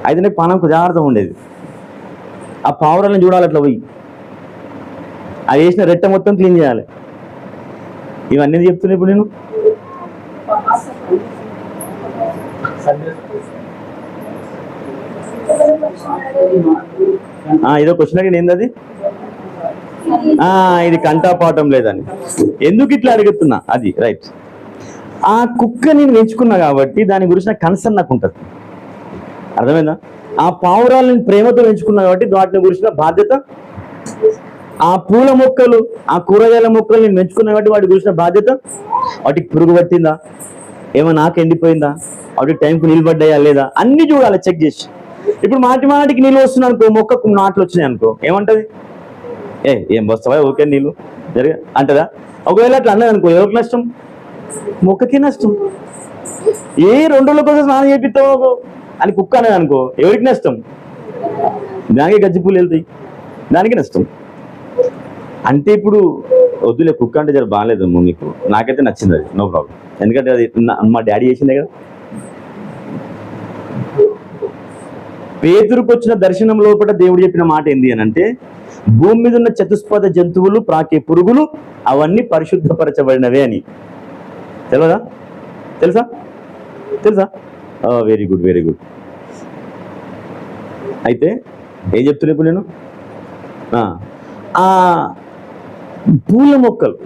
అయితే నాకు పానం జాగ్రత్తగా ఉండేది. ఆ పావురాలను చూడాలి అట్లా పోయి, అది వేసిన రెట్ట మొత్తం క్లీన్ చేయాలి. ఇవన్నీ చెప్తున్నా ఇప్పుడు నేను. ఇదో క్వశ్చన్ అడిగిన ఏంది అది? ఇది కంఠపాఠం లేదని. ఎందుకు ఇట్లా అడుగుతున్నా, అది రైట్. ఆ కుక్క నేను పెంచుకున్నా కాబట్టి దాని గురించి నాకు కన్సర్న్ నాకు ఉంటుంది, అర్థమైందా? ఆ పావురాలను ప్రేమతో పెంచుకున్నా కాబట్టి వాటిని గురించిన బాధ్యత. ఆ పూల మొక్కలు, ఆ కూరగాయల మొక్కలు నేను పెంచుకున్నా కాబట్టి వాటి గురించిన బాధ్యత. వాటికి పురుగు పట్టిందా, ఏమో నాకు ఎండిపోయిందా, వాటికి టైంకి నీళ్ళు పడ్డాయా లేదా, అన్ని చూడాలి చెక్ చేసి. ఇప్పుడు మాటికి నీళ్ళు వస్తున్నాయి అనుకో, మొక్కకు నాట్లు వచ్చినాయి అనుకో, ఏమంటది? ఏం వస్తావా ఓకే నీళ్ళు జరిగా అంటదా? ఒకవేళ అట్లా అన్నది అనుకో, ఎవరికి నష్టం? మొక్కకి నష్టం. 2 రోజుల కోసం స్నానం చేపిస్తావు అని కుక్క అనేది అనుకో, ఎవరికి నష్టం? దానికి గజ్జిపూలు వెళ్తాయి, దానికి నష్టం. అంటే ఇప్పుడు వద్దులే, కుక్క అంటే జర బాగాలేదు మీకు, నాకైతే నచ్చింది అది, నో ప్రాబ్లం. ఎందుకంటే అది మా డాడీ చేసిందే కదా. పేతురుకు వచ్చిన దర్శనం లోపల దేవుడు చెప్పిన మాట ఏంది అని అంటే, భూమి మీద ఉన్న చతుష్పద జంతువులు, ప్రాకే పురుగులు అవన్నీ పరిశుద్ధపరచబడినవే అని. తెలియదా? తెలుసా? Very good. అయితే ఏం చెప్తున్నా ఇప్పుడు నేను, ఆ పూల మొక్కలు,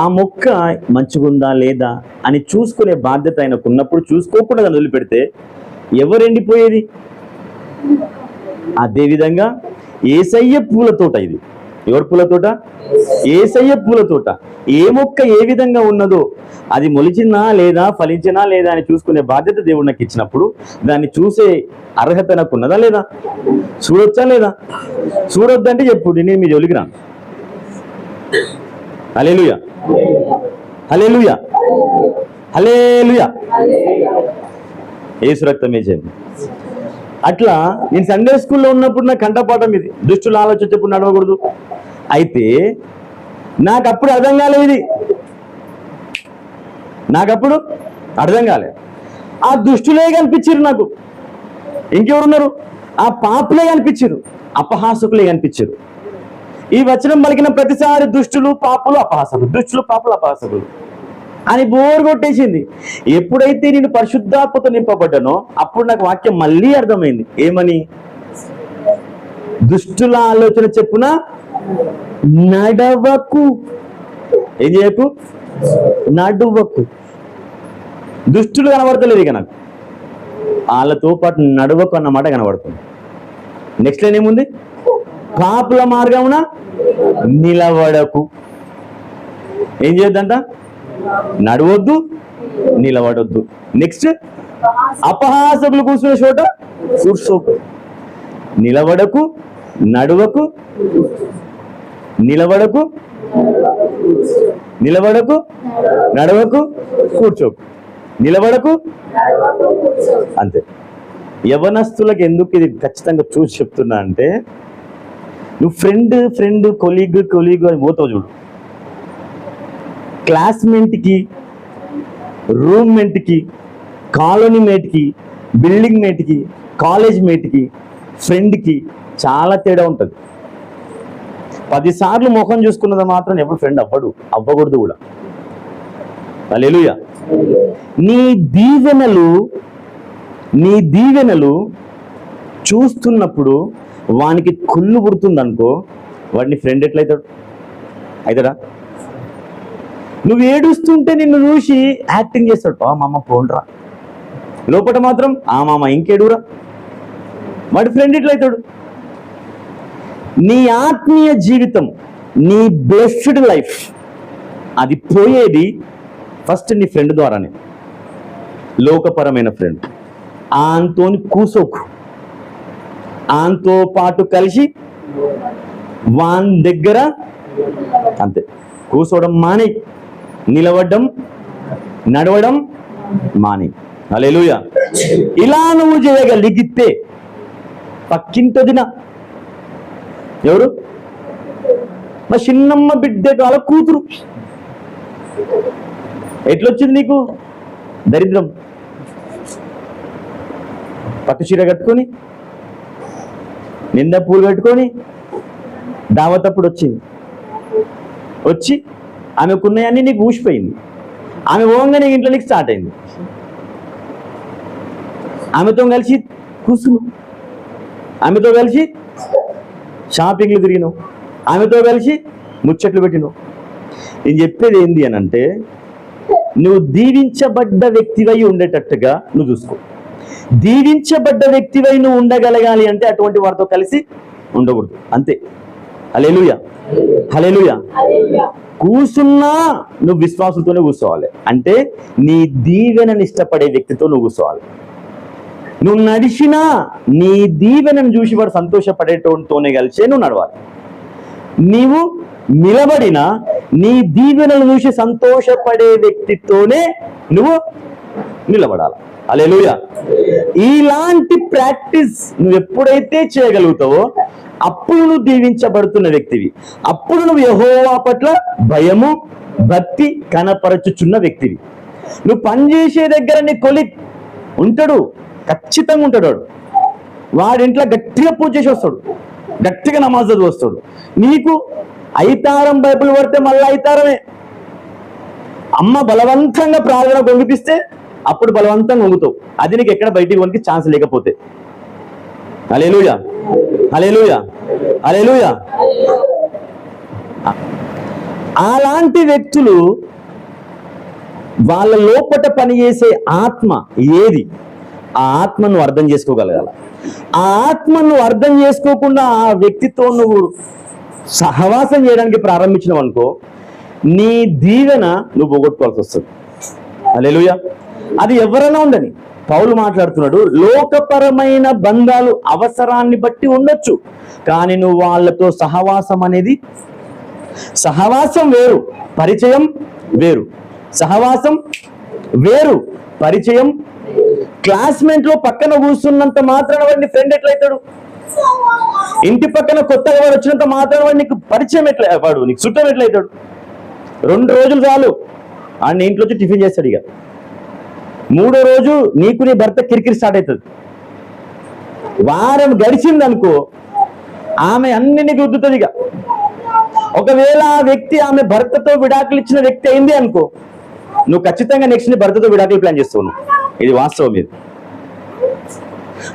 ఆ మొక్క మంచిగుందా లేదా అని చూసుకునే బాధ్యత ఆయనకు ఉన్నప్పుడు, చూసుకోకుండా దాన్ని వదిలిపెడితే ఎవరు ఎండిపోయేది? అదేవిధంగా యేసయ్య పూల తోట, ఇది ఎవరి పూల తోట? యేసయ్య పూల తోట. ఏ మొక్క ఏ విధంగా ఉన్నదో, అది మొలిచిందా లేదా, ఫలించినా లేదా అని చూసుకునే బాధ్యత దేవుడు నాకు ఇచ్చినప్పుడు, దాన్ని చూసే అర్హత నాకు ఉన్నదా లేదా? చూడొచ్చా లేదా? చూడొద్దంటే చెప్పు, నేను మీ జోలికి రాను. హల్లెలూయా, హల్లెలూయా, హల్లెలూయా. యేసు రక్తమే చేయండి. అట్లా నేను సండే స్కూల్లో ఉన్నప్పుడు నాకు కంఠపాఠం ఇది, దుష్టుల ఆలోచన చెప్పుడు నడవకూడదు. అయితే నాకు అప్పుడు అర్థం కాలేదు, ఇది నాకప్పుడు అర్థం కాలేదు. ఆ దుష్టులే కనిపించారు నాకు, ఇంకెవరున్నారు? ఆ పాపులే కనిపించారు, అపహాసకులే కనిపించారు. ఈ వచనం పలికిన ప్రతిసారి దుష్టులు, పాపులు, అపహాసకులు, దుష్టులు, పాపులు, అపహాసకులు అని బోర్ కొట్టేసింది. ఎప్పుడైతే నేను పరిశుద్ధాత్మతో నింపబడ్డానో అప్పుడు నాకు వాక్యం మళ్ళీ అర్థమైంది. ఏమని? దుష్టుల ఆలోచన చెప్పున నడవకు. ఏం చేయకు? నడువకు. దుష్టులు కనబడతలేదు ఇక నాకు, వాళ్ళతో పాటు నడవకు అన్నమాట కనబడుతుంది. నెక్స్ట్ లైన్ ఏముంది? పాపుల మార్గమున నిలబడకు. ఏం చేయొద్దంట? నడవద్దు, నిలబడొద్దు. నెక్స్ట్, అపహాసకులు కూర్చునే చోట కూర్చోకు. నిలబడకు, నడువకు, నిలబడకు, నడవకు, కూర్చోకు. నిలబడకు, అంతే. యవనస్తులకు ఎందుకు ఇది ఖచ్చితంగా చూసి చెప్తున్నా అంటే, నువ్వు ఫ్రెండ్ కొలీగ్ అని పోతావు చూడు, క్లాస్మేట్కి, రూమ్మేట్కి, కాలనీ మేట్కి, బిల్డింగ్ మేట్కి, కాలేజ్ మేట్కి, ఫ్రెండ్కి చాలా తేడా ఉంటుంది. 10 సార్లు ముఖం చూసుకున్నది మాత్రం ఎవరు ఫ్రెండ్ అవ్వకూడదు కూడా. హల్లెలూయా. నీ దీవెనలు చూస్తున్నప్పుడు వానికి కుళ్ళు పుడుతుందనుకో, వాడిని ఫ్రెండ్ ఎట్లయితాడు? అవుతాడా? నువ్వు ఏడుస్తుంటే నిన్ను చూసి యాక్టింగ్ చేస్తాడు, మా అమ్మ పోండ్రా, లోపల మాత్రం ఆ మామ ఇంకేడురా, వాడి ఫ్రెండ్ ఎట్లయితాడు? నీ ఆత్మీయ జీవితం, నీ బ్లెస్డ్ లైఫ్, అది పోయేది ఫస్ట్ నీ ఫ్రెండ్ ద్వారానే. లోకపరమైన ఫ్రెండ్, ఆంతోని కూసోకు, ఆంతో పాటు కలిసి వాన్ దగ్గర అంతే కూసోవడం మాని, నిలవడం, నడవడం మాని. హల్లెలూయా. ఇలా నువ్వు చేయగలిగితే పక్కింటదిన ఎవరు? మా చిన్నమ్మ బిడ్డ వాళ్ళ కూతురు. ఎట్లొచ్చింది నీకు దరిద్రం? పట్టు చీర కట్టుకొని, నిండా పూలు కట్టుకొని దావతప్పుడు వచ్చింది. వచ్చి ఆమెకున్నాయన్నీ నీకు ఊసిపోయింది. ఆమె ఓంగానే ఇంట్లో నీకు స్టార్ట్ అయింది. ఆమెతో కలిసి కూర్చున్నావు, ఆమెతో కలిసి షాపింగ్లు తిరిగినావు, ఆమెతో కలిసి ముచ్చట్లు పెట్టినావు. నేను చెప్పేది ఏంది అని అంటే, నువ్వు దీవించబడ్డ వ్యక్తివై ఉండేటట్టుగా నువ్వు చూసుకో. దీవించబడ్డ వ్యక్తివై నువ్వు ఉండగలగాలి అంటే అటువంటి వారితో కలిసి ఉండకూడదు, అంతే. హల్లెలూయా, హల్లెలూయా. కూసున్నా నువ్వు విశ్వాసంతోనే కూర్చోవాలి. అంటే నీ దీవెనని ఇష్టపడే వ్యక్తితో నువ్వు కూర్చోవాలి. నువ్వు నడిచినా నీ దీవెనను చూసి వాడు సంతోషపడేటోతోనే కలిసే నువ్వు నడవాలి. నీవు నిలబడినా నీ దీవెనను చూసి సంతోషపడే వ్యక్తితోనే నువ్వు నిలబడాలి. హల్లెలూయా. ఇలాంటి ప్రాక్టీస్ నువ్వు ఎప్పుడైతే చేయగలుగుతావో అప్పుడు నువ్వు దీవించబడుతున్న వ్యక్తివి. అప్పుడు నువ్వు యెహోవా పట్ల భయము భక్తి కనపరచుచున్న వ్యక్తివి. నువ్వు పనిచేసే దగ్గర నీ కొలిగ్ ఉంటాడు, ఖచ్చితంగా ఉంటాడు. వాడి ఇంట్లో గట్టిగా పూజ చేసి వస్తాడు, గట్టిగా నమాజ్ చదివి వస్తాడు. నీకు ఐతారం బైబిల్ పడితే మళ్ళీ ఐతారమే. అమ్మ బలవంతంగా ప్రార్థన వంగిపిస్తే అప్పుడు బలవంతంగా వంగుతావు. అది నీకు ఎక్కడ బయటికి వనికి ఛాన్స్ లేకపోతే. హల్లెలూయా, హల్లెలూయా, హల్లెలూయా. అలాంటి వ్యక్తులు వాళ్ళ లోపట పనిచేసే ఆత్మ ఏది, ఆ ఆత్మను అర్థం చేసుకోగలగాల. ఆ ఆత్మను అర్థం చేసుకోకుండా ఆ వ్యక్తితో నువ్వు సహవాసం చేయడానికి ప్రారంభించినావు అనుకో, నీ దీవెన నువ్వు పోగొట్టుకోవాల్సి వస్తుంది. హల్లెలూయా. అది ఎవరైనా ఉండని. పౌలు మాట్లాడుతున్నాడు, లోకపరమైన బంధాలు అవసరాన్ని బట్టి ఉండొచ్చు, కానీ నువ్వు వాళ్ళతో సహవాసం అనేది, సహవాసం వేరు, పరిచయం వేరు. సహవాసం వేరు, పరిచయం. క్లాస్మేట్ లో పక్కన కూర్చున్నంత మాత్రాన వాడిని ఫ్రెండ్ ఎట్లయితాడు? ఇంటి పక్కన కొత్తగా వాడు వచ్చినంత మాత్రాన వాడు నీకు పరిచయం వాడు నీకు చుట్టం ఎట్లయితాడు? 2 రోజులు చాలు ఆయన ఇంట్లో వచ్చి టిఫిన్ చేస్తాడు. ఇక 3వ రోజు నీకు నీ భర్త కిరికిరి స్టార్ట్ అవుతుంది. వారం గడిచింది అనుకో, ఆమె అన్ని నీకు రుద్దుతుంది. ఇక ఒకవేళ ఆ వ్యక్తి ఆమె భర్తతో విడాకులు ఇచ్చిన వ్యక్తి అయింది అనుకో, నువ్వు ఖచ్చితంగా నెక్స్ట్ నీ భర్తతో విడాకులు ప్లాన్ చేస్తావు. ఇది వాస్తవం. ఇది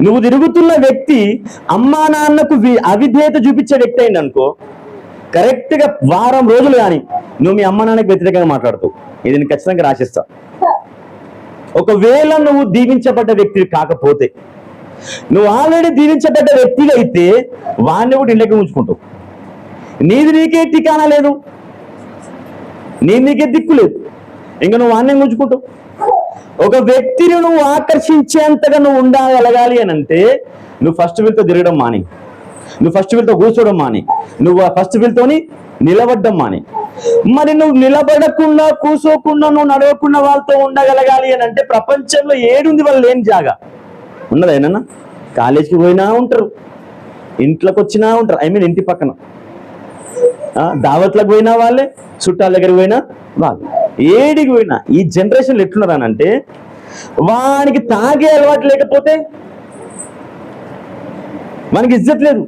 నువ్వు తిరుగుతున్న వ్యక్తి అమ్మా నాన్నకు అవిధేయత చూపించే వ్యక్తి అయింది అనుకో, కరెక్ట్ గా వారం రోజులు కానీ నువ్వు మీ అమ్మ నాన్నకి వ్యతిరేకంగా మాట్లాడుతావు. ఇది నేను ఖచ్చితంగా రాసిస్తా. ఒకవేళ నువ్వు దీవించబడ్డ వ్యక్తి కాకపోతే, నువ్వు ఆల్రెడీ దీవించబడ్డ వ్యక్తిగా అయితే వాడిని కూడా ఇంట్లోకి ఉంచుకుంటావు. నీది నీకే ఠికానా లేదు, నీది నీకే దిక్కు లేదు, ఇంకా నువ్వు వాడిని ఉంచుకుంటావు. ఒక వ్యక్తిని నువ్వు ఆకర్షించేంతగా నువ్వు ఉండగలగాలి అని అంటే నువ్వు ఫస్ట్ వీళ్ళతో తిరగడం మాని, నువ్వు ఫస్ట్ వీళ్ళతో కూర్చోవడం మాని, నువ్వు ఫస్ట్ వీళ్ళతోని నిలబడ్డం మాని. మరి నువ్వు నిలబడకుండా కూర్చోకుండా నువ్వు నడవకుండా వాళ్ళతో ఉండగలగాలి అని అంటే ప్రపంచంలో ఏడుంది వాళ్ళు లేని జాగా ఉన్నది? ఏమన్నా కాలేజీకి పోయినా ఉంటారు, ఇంట్లోకి వచ్చినా ఉంటారు. ఇంటి పక్కన దావత్లకు పోయినా వాళ్ళే, చుట్టాల దగ్గరికి పోయినా వాళ్ళు, ఏడికి పోయినా. ఈ జనరేషన్లో ఎట్లున్నారు అని అంటే, వానికి తాగే అలవాటు లేకపోతే మనకి ఇజ్జత్ లేదు,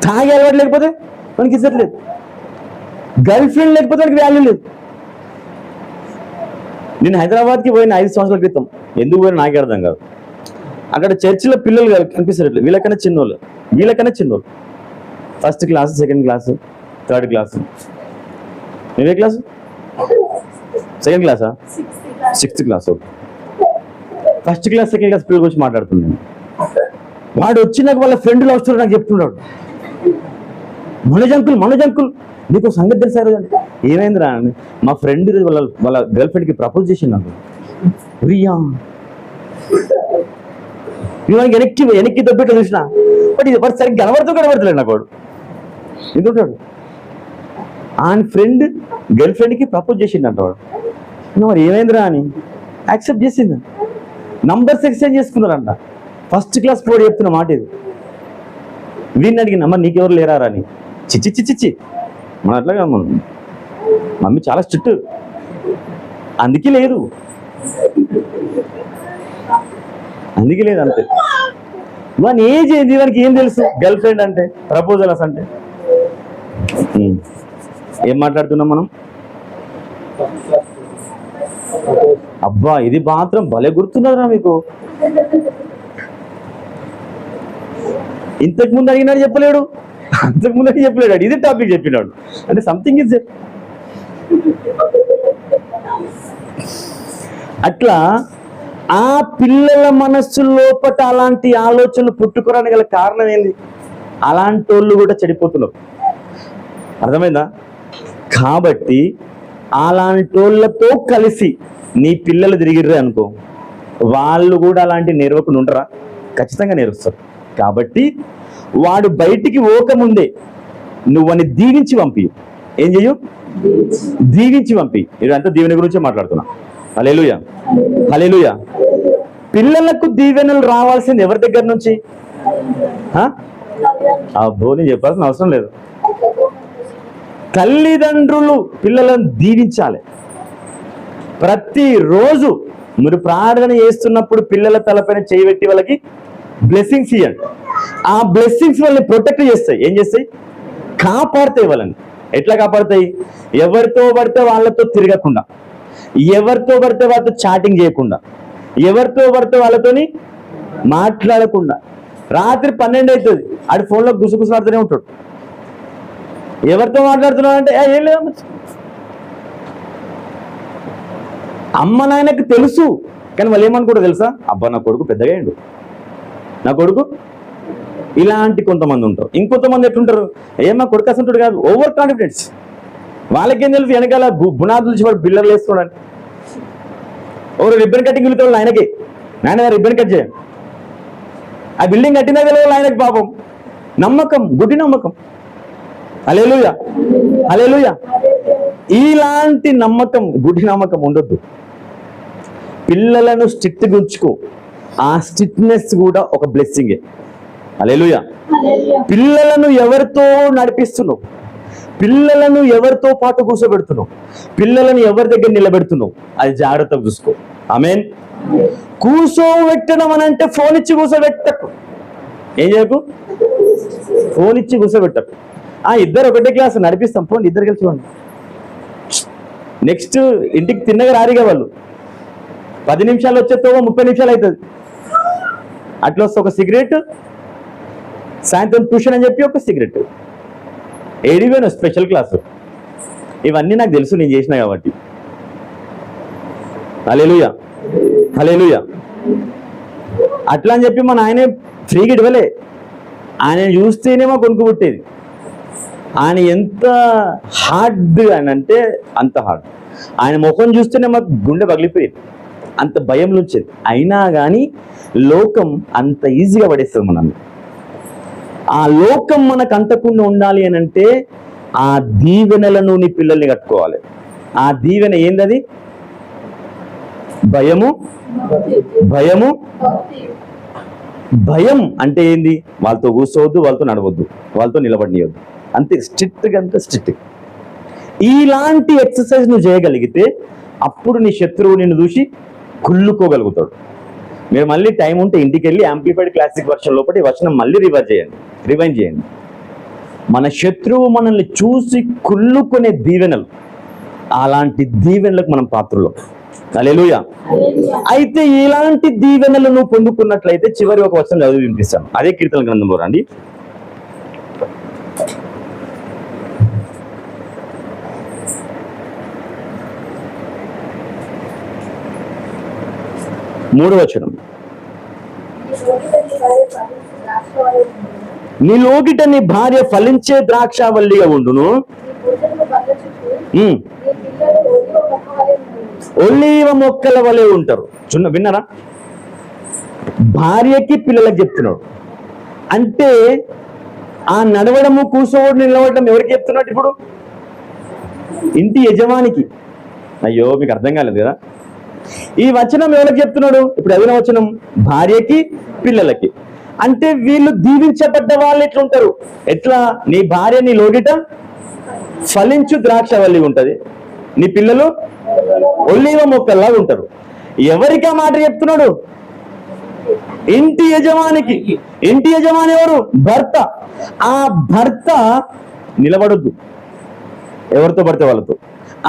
తాగే అలవాటు లేకపోతే మనకి ఇజ్జత్ లేదు, గర్ల్ ఫ్రెండ్ లేకపోతే మనకి వాల్యూ లేదు. నేను హైదరాబాద్కి పోయిన 5 సంవత్సరాల క్రితం. ఎందుకు పోయినా నాకే అర్థం కాదు. అక్కడ చర్చిలో పిల్లలు కనిపిస్తారు, వీళ్ళకన్నా చిన్నోళ్ళు, వీళ్ళకన్నా చిన్నోళ్ళు. 1st class, 2nd class, 3rd class. నువ్వే క్లాసు? 2nd క్లాసా? 6th class. 1st class, 2nd class పిల్లల గురించి మాట్లాడుతున్నాను. వాడు వచ్చినాక వాళ్ళ ఫ్రెండ్లు వస్తున్నారు, నాకు చెప్తున్నాడు, మనోజంకుల్ నీకు సంగతి తెలిసారు అంటే, ఏమైందిరా అని. మా ఫ్రెండ్ వాళ్ళ గర్ల్ ఫ్రెండ్కి ప్రపోజ్ చేసింది నాకు. రియా వెనక్కి దొబ్బెట్టు చూసిన, బట్ ఇది వాడు సరిగ్గా కనబడతలేదు నాకు. వాడు ఎందుకుంటాడు, ఆయన ఫ్రెండ్ గర్ల్ ఫ్రెండ్కి ప్రపోజ్ చేసిండంట. వాడు మరి ఏమైందిరా అని యాక్సెప్ట్ చేసింది. Numbers exchange చేసుకున్నారంట. 1st క్లాస్ పోడు చెప్తున్న మాట ఇది. వీడిని అడిగిన, మరి నీకెవరు లేరా అని. చిచ్చి మన అట్లాగా మమ్మీ చాలా స్ట్రిక్ట్, అందుకే లేదు అంతే. వాని ఏజ్ ఏంది, వానికి ఏం తెలుసు గర్ల్ ఫ్రెండ్ అంటే, ప్రపోజల్స్ అంటే. ఏం మాట్లాడుతున్నాం మనం? అబ్బా ఇది మాత్రం భలే గుర్తున్నదిరా మీకు. ఇంతకు ముందు అడిగినాడు చెప్పలేడు, అంతకుముందు చెప్పలేడు, ఇది టాపిక్ చెప్పినాడు అంటే సంథింగ్ ఇస్ అట్లా ఆ పిల్లల మనస్సు లోపట అలాంటి ఆలోచనలు పుట్టుకోవడానికి గల కారణం ఏంది? అలాంటి వాళ్ళు కూడా చెడిపోతున్నారు. అర్థమైందా? కాబట్టి అలాంటి వాళ్ళతో కలిసి నీ పిల్లలు తిరిగిర్రే అనుకో, వాళ్ళు కూడా అలాంటి నేర్వకుండా ఉండరా? ఖచ్చితంగా నేర్స్తారు. కాబట్టి వాడు బయటికి పోకముందే నువ్వని దీవించి పంపి. ఏం చెయ్యు? దీవించి పంపి. ఇదంతా దీవెన గురించే మాట్లాడుతున్నా. హల్లెలూయా, హల్లెలూయా. పిల్లలకు దీవెనలు రావాల్సింది ఎవరి దగ్గర నుంచి? అబ్బో, నేను చెప్పాల్సిన అవసరం లేదు. తల్లిదండ్రులు పిల్లలను దీవించాలి. ప్రతిరోజు మీరు ప్రార్థన చేస్తున్నప్పుడు పిల్లల తలపైన చేయబెట్టి వాళ్ళకి బ్లెస్సింగ్స్ ఇవ్వండి. ఆ బ్లెస్సింగ్స్ వాళ్ళని ప్రొటెక్ట్ చేస్తాయి. ఏం చేస్తాయి? కాపాడుతాయి వాళ్ళని. ఎట్లా కాపాడుతాయి? ఎవరితో పడితే వాళ్ళతో తిరగకుండా, ఎవరితో పడితే వాళ్ళతో చాటింగ్ చేయకుండా, ఎవరితో పడితే వాళ్ళతోని మాట్లాడకుండా. రాత్రి 12 అవుతుంది, ఆడి ఫోన్లో గుసగుసలాడుతూనే ఉంటాడు. ఎవరితో మాట్లాడుతున్నావు అంటే ఏం లేదు. అమ్మ నాయనకు తెలుసు, కానీ వాళ్ళు ఏమనుకుంటారు తెలుసా? అబ్బా, నా కొడుకు పెద్దగా అయ్యిండు, నా కొడుకు. ఇలాంటి కొంతమంది ఉంటారు. ఇంకొంతమంది ఎట్లుంటారు? ఏమా కొడుకు అసంటాడు కాదు, ఓవర్ కాన్ఫిడెన్స్. వాళ్ళకేం తెలుసు వెనకాల బునాదులు వాడు బిల్లర్లు వేస్తున్నాడని. ఒకరు రిబ్బన్ కటింగ్ వెళ్తాడు ఆయనకి, నాయన రిబ్బన్ కట్ చేయండి. ఆ బిల్డింగ్ కట్టినా తెలియదు ఆయనకి. పాపం నమ్మకం, గుడ్డి నమ్మకం. హల్లెలూయా, హల్లెలూయా. ఇలాంటి నమ్మకం, గుడ్డి నమ్మకం ఉండొద్దు. పిల్లలను స్ట్రిక్ట్గా ఉంచుకో. ఆ స్ట్రిక్ట్నెస్ కూడా ఒక బ్లెస్సింగే. హల్లెలూయా. పిల్లలను ఎవరితో నడిపిస్తున్నావు? పిల్లలను ఎవరితో పాటు కూర్చోబెడుతున్నావు? పిల్లలను ఎవరి దగ్గర నిలబెడుతున్నావు? అది జాగ్రత్తగా చూసుకో. ఆమేన్. కూర్చోబెట్టడం అని అంటే ఫోన్ ఇచ్చి కూర్చోబెట్టకు. ఏం చేయకు? ఫోన్ ఇచ్చి కూర్చోబెట్టకు. ఇద్దరు ఒకటే క్లాస్ నడిపిస్తాం, పోండి ఇద్దరు కలిసి పోండి. నెక్స్ట్ ఇంటికి తిన్నగా రారిగా వాళ్ళు. 10 నిమిషాలు వచ్చేతో 30 నిమిషాలు అవుతుంది. అట్లా వస్తే ఒక సిగరెట్, సాయంత్రం ట్యూషన్ అని చెప్పి ఒక సిగరెట్, ఏడిపోయిన స్పెషల్ క్లాసు. ఇవన్నీ నాకు తెలుసు, నేను చేసిన కాబట్టి. హల్లెలూయా, హల్లెలూయా. అట్లా అని చెప్పి మన ఆయనే ఫ్రీగా ఇవ్వలే. ఆయన చూస్తేనేమో కొనుక్కు పుట్టేది. ఆయన ఎంత హార్డ్ అని అంటే అంత హార్డ్. ఆయన ముఖం చూస్తేనే మాకు గుండె పగిలిపోయేది, అంత భయం నుంచేది. అయినా కానీ లోకం అంత ఈజీగా పడేస్తుంది మనల్ని. ఆ లోకం మనకు అంటకుండా ఉండాలి అని అంటే ఆ దీవెనలను నీ పిల్లల్ని కట్టుకోవాలి. ఆ దీవెన ఏందది? భయము, భయము. భయం అంటే ఏంది? వాళ్ళతో కూర్చోవద్దు, వాళ్ళతో నడవద్దు, వాళ్ళతో నిలబడియొద్దు. అంతే, స్ట్రిక్ట్గా, అంతే స్ట్రిక్ట్. ఇలాంటి ఎక్సర్సైజ్ నువ్వు చేయగలిగితే అప్పుడు నీ శత్రువు నిన్ను చూసి కుళ్ళుకోగలుగుతాడు. మీరు మళ్ళీ టైం ఉంటే ఇంటికి వెళ్ళి యాంప్లిఫైడ్ క్లాసిక్ వర్షన్ లోపల ఈ వచనం మళ్ళీ రివైండ్ చేయండి. మన శత్రువు మనల్ని చూసి కుళ్ళుకునే దీవెనలు, అలాంటి దీవెనలకు మనం పాత్రలో. హల్లెలూయా. అయితే ఇలాంటి దీవెనలు నువ్వు పొందుకున్నట్లయితే చివరి ఒక వచనం చదివి వినిపిస్తాను. అదే కీర్తన గ్రంథంలో రండి. మూడవ వచనం. నీ లోగిట నీ భార్య ఫలించే ద్రాక్షావల్లిగా ఉండును, ఒలీవ మొక్కల వలె ఉంటారు. విన్నారా? భార్యకి పిల్లలకు చెప్తున్నాడు. అంటే ఆ నడవడము, కూర్చోవడం, నిలవడం ఎవరికి చెప్తున్నాడు? ఇప్పుడు ఇంటి యజమానికి. అయ్యో, మీకు అర్థం కాలేదు కదా. ఈ వచనం ఎవరికి చెప్తున్నాడు? ఇప్పుడు అదే వచనం భార్యకి, పిల్లలకి. అంటే వీళ్ళు దీవించబడ్డ వాళ్ళు ఎట్లుంటారు? ఎట్లా? నీ భార్య నీ లోగిట ఫలించు ద్రాక్షవల్లి ఉంటది, నీ పిల్లలు ఒలీవ మొక్కల్లాగా ఉంటారు. ఎవరికి ఆ మాట చెప్తున్నాడు? ఇంటి యజమానికి. ఇంటి యజమాని ఎవరు? భర్త. ఆ భర్త నిలబడొద్దు ఎవరితో పడితే వాళ్ళతో.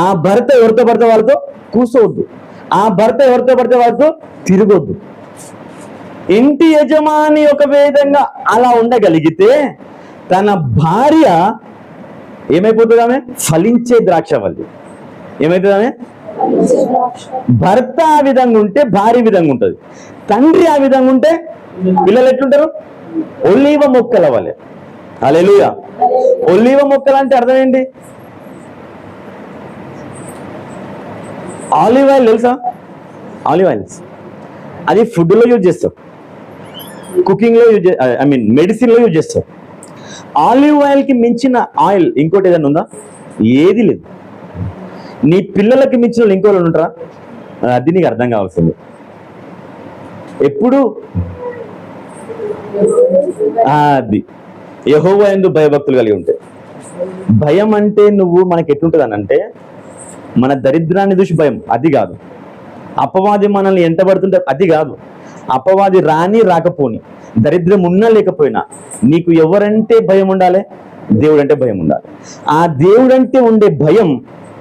ఆ భర్త ఎవరితో పడితే వాళ్ళతో కూర్చోవద్దు. ఆ భర్త ఎవరితో పడితే వాళ్ళతో తిరగొద్దు. ఇంటి యజమాని ఒక విధంగా అలా ఉండగలిగితే తన భార్య ఏమైపోతుంది? ఆమె ఫలించే ద్రాక్షవల్లి. ఏమవుతుంది? ఆమె భర్త ఆ విధంగా ఉంటే భార్య విధంగా ఉంటుంది, తండ్రి ఆ విధంగా ఉంటే పిల్లలు ఎట్లుంటారు? ఒలీవ మొక్కల వలె. హల్లెలూయా. ఒలీవ మొక్కలు అంటే అర్థం ఏంటి? ఆలివ్ ఆయిల్ తెలుసా? ఆలివ్ ఆయిల్స్ అది ఫుడ్లో యూజ్ చేస్తాం, కుకింగ్లో యూజ్ మెడిసిన్లో యూజ్ చేస్తాం. ఆలివ్ ఆయిల్కి మించిన ఆయిల్ ఇంకోటి ఏదైనా ఉందా? ఏది లేదు. నీ పిల్లలకి మించిన ఇంకోళ్ళు ఉంటారా? అది నీకు అర్థం కావాల్సింది. ఎప్పుడు అది యెహోవా యందు భయభక్తులు కలిగి ఉంటాయి. భయం అంటే నువ్వు మనకి ఎట్లుంటుంది అని అంటే, మన దరిద్రాన్ని చూసి భయం అది కాదు, అపవాది మనల్ని ఎంటబడుతుంటే అది కాదు, అపవాది రాని రాకపోని, దరిద్రం ఉన్నా లేకపోయినా నీకు ఎవరంటే భయం ఉండాలి? దేవుడు అంటే భయం ఉండాలి. ఆ దేవుడంటే ఉండే భయం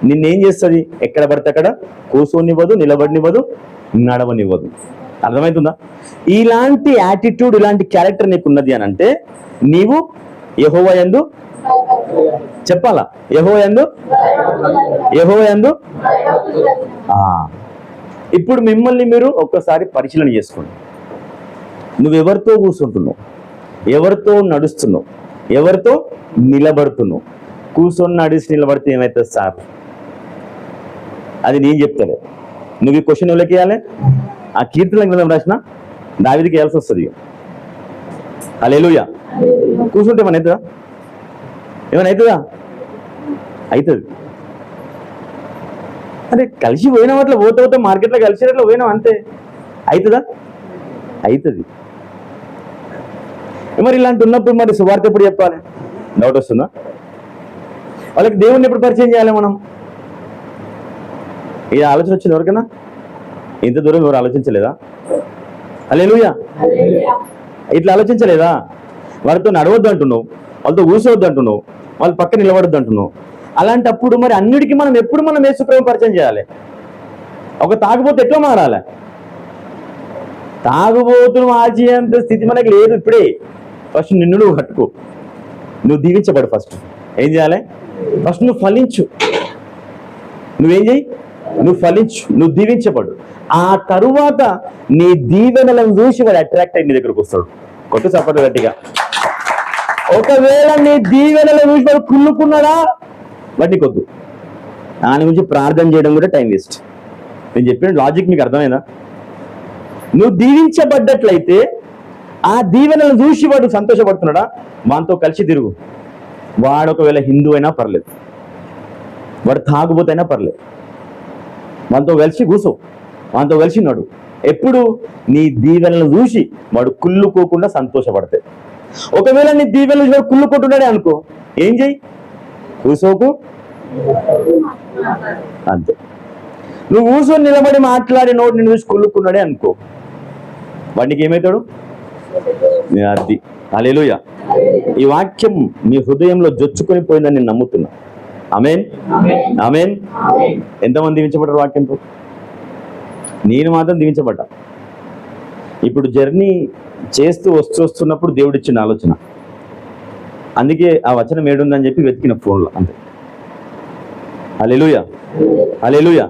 నిన్నేం చేస్తుంది? ఎక్కడ పడితే అక్కడ కూర్చోనివ్వదు, నిలబడినివ్వదు, నడవనివ్వదు. అర్థమవుతుందా? ఇలాంటి యాటిట్యూడ్, ఇలాంటి క్యారెక్టర్ నీకు ఉన్నది అని అంటే నీవు యెహోవా యందు చెప్పాలా? యెహోవా యందు. ఇప్పుడు మిమ్మల్ని మీరు ఒక్కసారి పరిశీలన చేసుకోండి. నువ్వెవరితో కూర్చుంటున్నావు? ఎవరితో నడుస్తున్నావు? ఎవరితో నిలబడుతున్నావు? కూర్చొని నడిచి నిలబడితే ఏమవుతుంది సార్? అది నేను చెప్తాను. నువ్వు ఈ క్వశ్చన్ ఎవరికి వేయాలి? ఆ కీర్తన గ్రంథం రాసిన దావీదుకి వేయాల్సి వస్తుంది. హల్లెలూయా. కూర్చుంటే ఏమైనా అవుతుందా? ఏమైనా అవుతుందా? అవుతుంది. అరే కలిసి పోయినాం, అట్లా పోతే మార్కెట్లో కలిసినట్లు పోయినాం అంతే. అవుతుందా? అవుతుంది. మరి ఇలాంటి ఉన్నప్పుడు మరి సువార్త ఎప్పుడు చెప్పాలి? డౌట్ వస్తుందా? వాళ్ళకి దేవుణ్ణి ఎప్పుడు పరిచయం చేయాలి మనం? ఇది ఆలోచన వచ్చింది ఎవరికైనా? ఇంత దూరం ఎవరు ఆలోచించలేదా? హల్లెలూయా. ఇట్లా ఆలోచించలేదా? వాళ్ళతో నడవద్దు అంటున్నావు, వాళ్ళతో కూర్చోవద్దు అంటున్నావు, వాళ్ళ పక్క నిలబడద్దు అంటున్నావు. అలాంటప్పుడు మరి అన్నిటికీ మనం ఎప్పుడు యేసుప్రభువుని పరిచయం చేయాలి? ఒక తాగుబోతు ఎట్లా మారాలి? తాగుబోతును మార్చేంత స్థితి మనకి లేదు ఇప్పుడే. ఫస్ట్ నిన్ను నువ్వు కట్టుకో, నువ్వు దీవించబడు. ఫస్ట్ ఏం చేయాలి? ఫస్ట్ నువ్వు ఫలించు. నువ్వేం చేయి? నువ్వు ఫలించు, నువ్వు దీవించబడు. ఆ తరువాత నీ దీవెనలను చూసి వాడు అట్రాక్ట్ అయ్యి నీ దగ్గరకు వస్తాడు. కొట్టు చప్పట్లు గట్టిగా. ఒకవేళ నీ దీవెనలను చూసి వాడు కుళ్ళుకున్నాడా, వాడు నీకొద్దు. దాని గురించి ప్రార్థన చేయడం కూడా టైం వేస్ట్. నేను చెప్పిన లాజిక్ మీకు అర్థమైందా? నువ్వు దీవించబడ్డట్లయితే ఆ దీవెనలను చూసి వాడు సంతోషపడుతున్నాడా, వాడితో కలిసి తిరుగు. వాడు ఒకవేళ హిందూ అయినా పర్లేదు, వాడు తాగుబోతైనా పర్లేదు, వాడితో కలిసి కూర్చో, వాడితో కలిసి నడు. ఎప్పుడు నీ దీవెనలను చూసి వాడు కుళ్ళుకోకుండా సంతోషపడతాయి. ఒకవేళ నీ దీవెనలు చూసి వాడు కుళ్ళుకుంటున్నాడే అనుకో, ఏం చెయ్యి? కూర్చోకు, అంతే. నువ్వు కూర్చొని నిలబడి మాట్లాడి నోటి నిన్ను చూసి కుళ్ళుకున్నాడే అనుకో, వాడికి ఏమవుతాడు? అది. హల్లెలూయా. ఈ వాక్యం మీ హృదయంలో జొచ్చుకొని పోయిందని నేను నమ్ముతున్నా. ఆమేన్, ఆమేన్. ఎంతమంది దీవించబడ్డారు వాక్యంతో? నేను మాత్రం దీవించబడ్డా. ఇప్పుడు జర్నీ చేస్తూ వస్తున్నప్పుడు దేవుడు ఇచ్చిన ఆలోచన, అందుకే ఆ వచనం ఏడుందని చెప్పి వెతికిన ఫోన్లో, అంతే. హల్లెలూయా, హల్లెలూయా.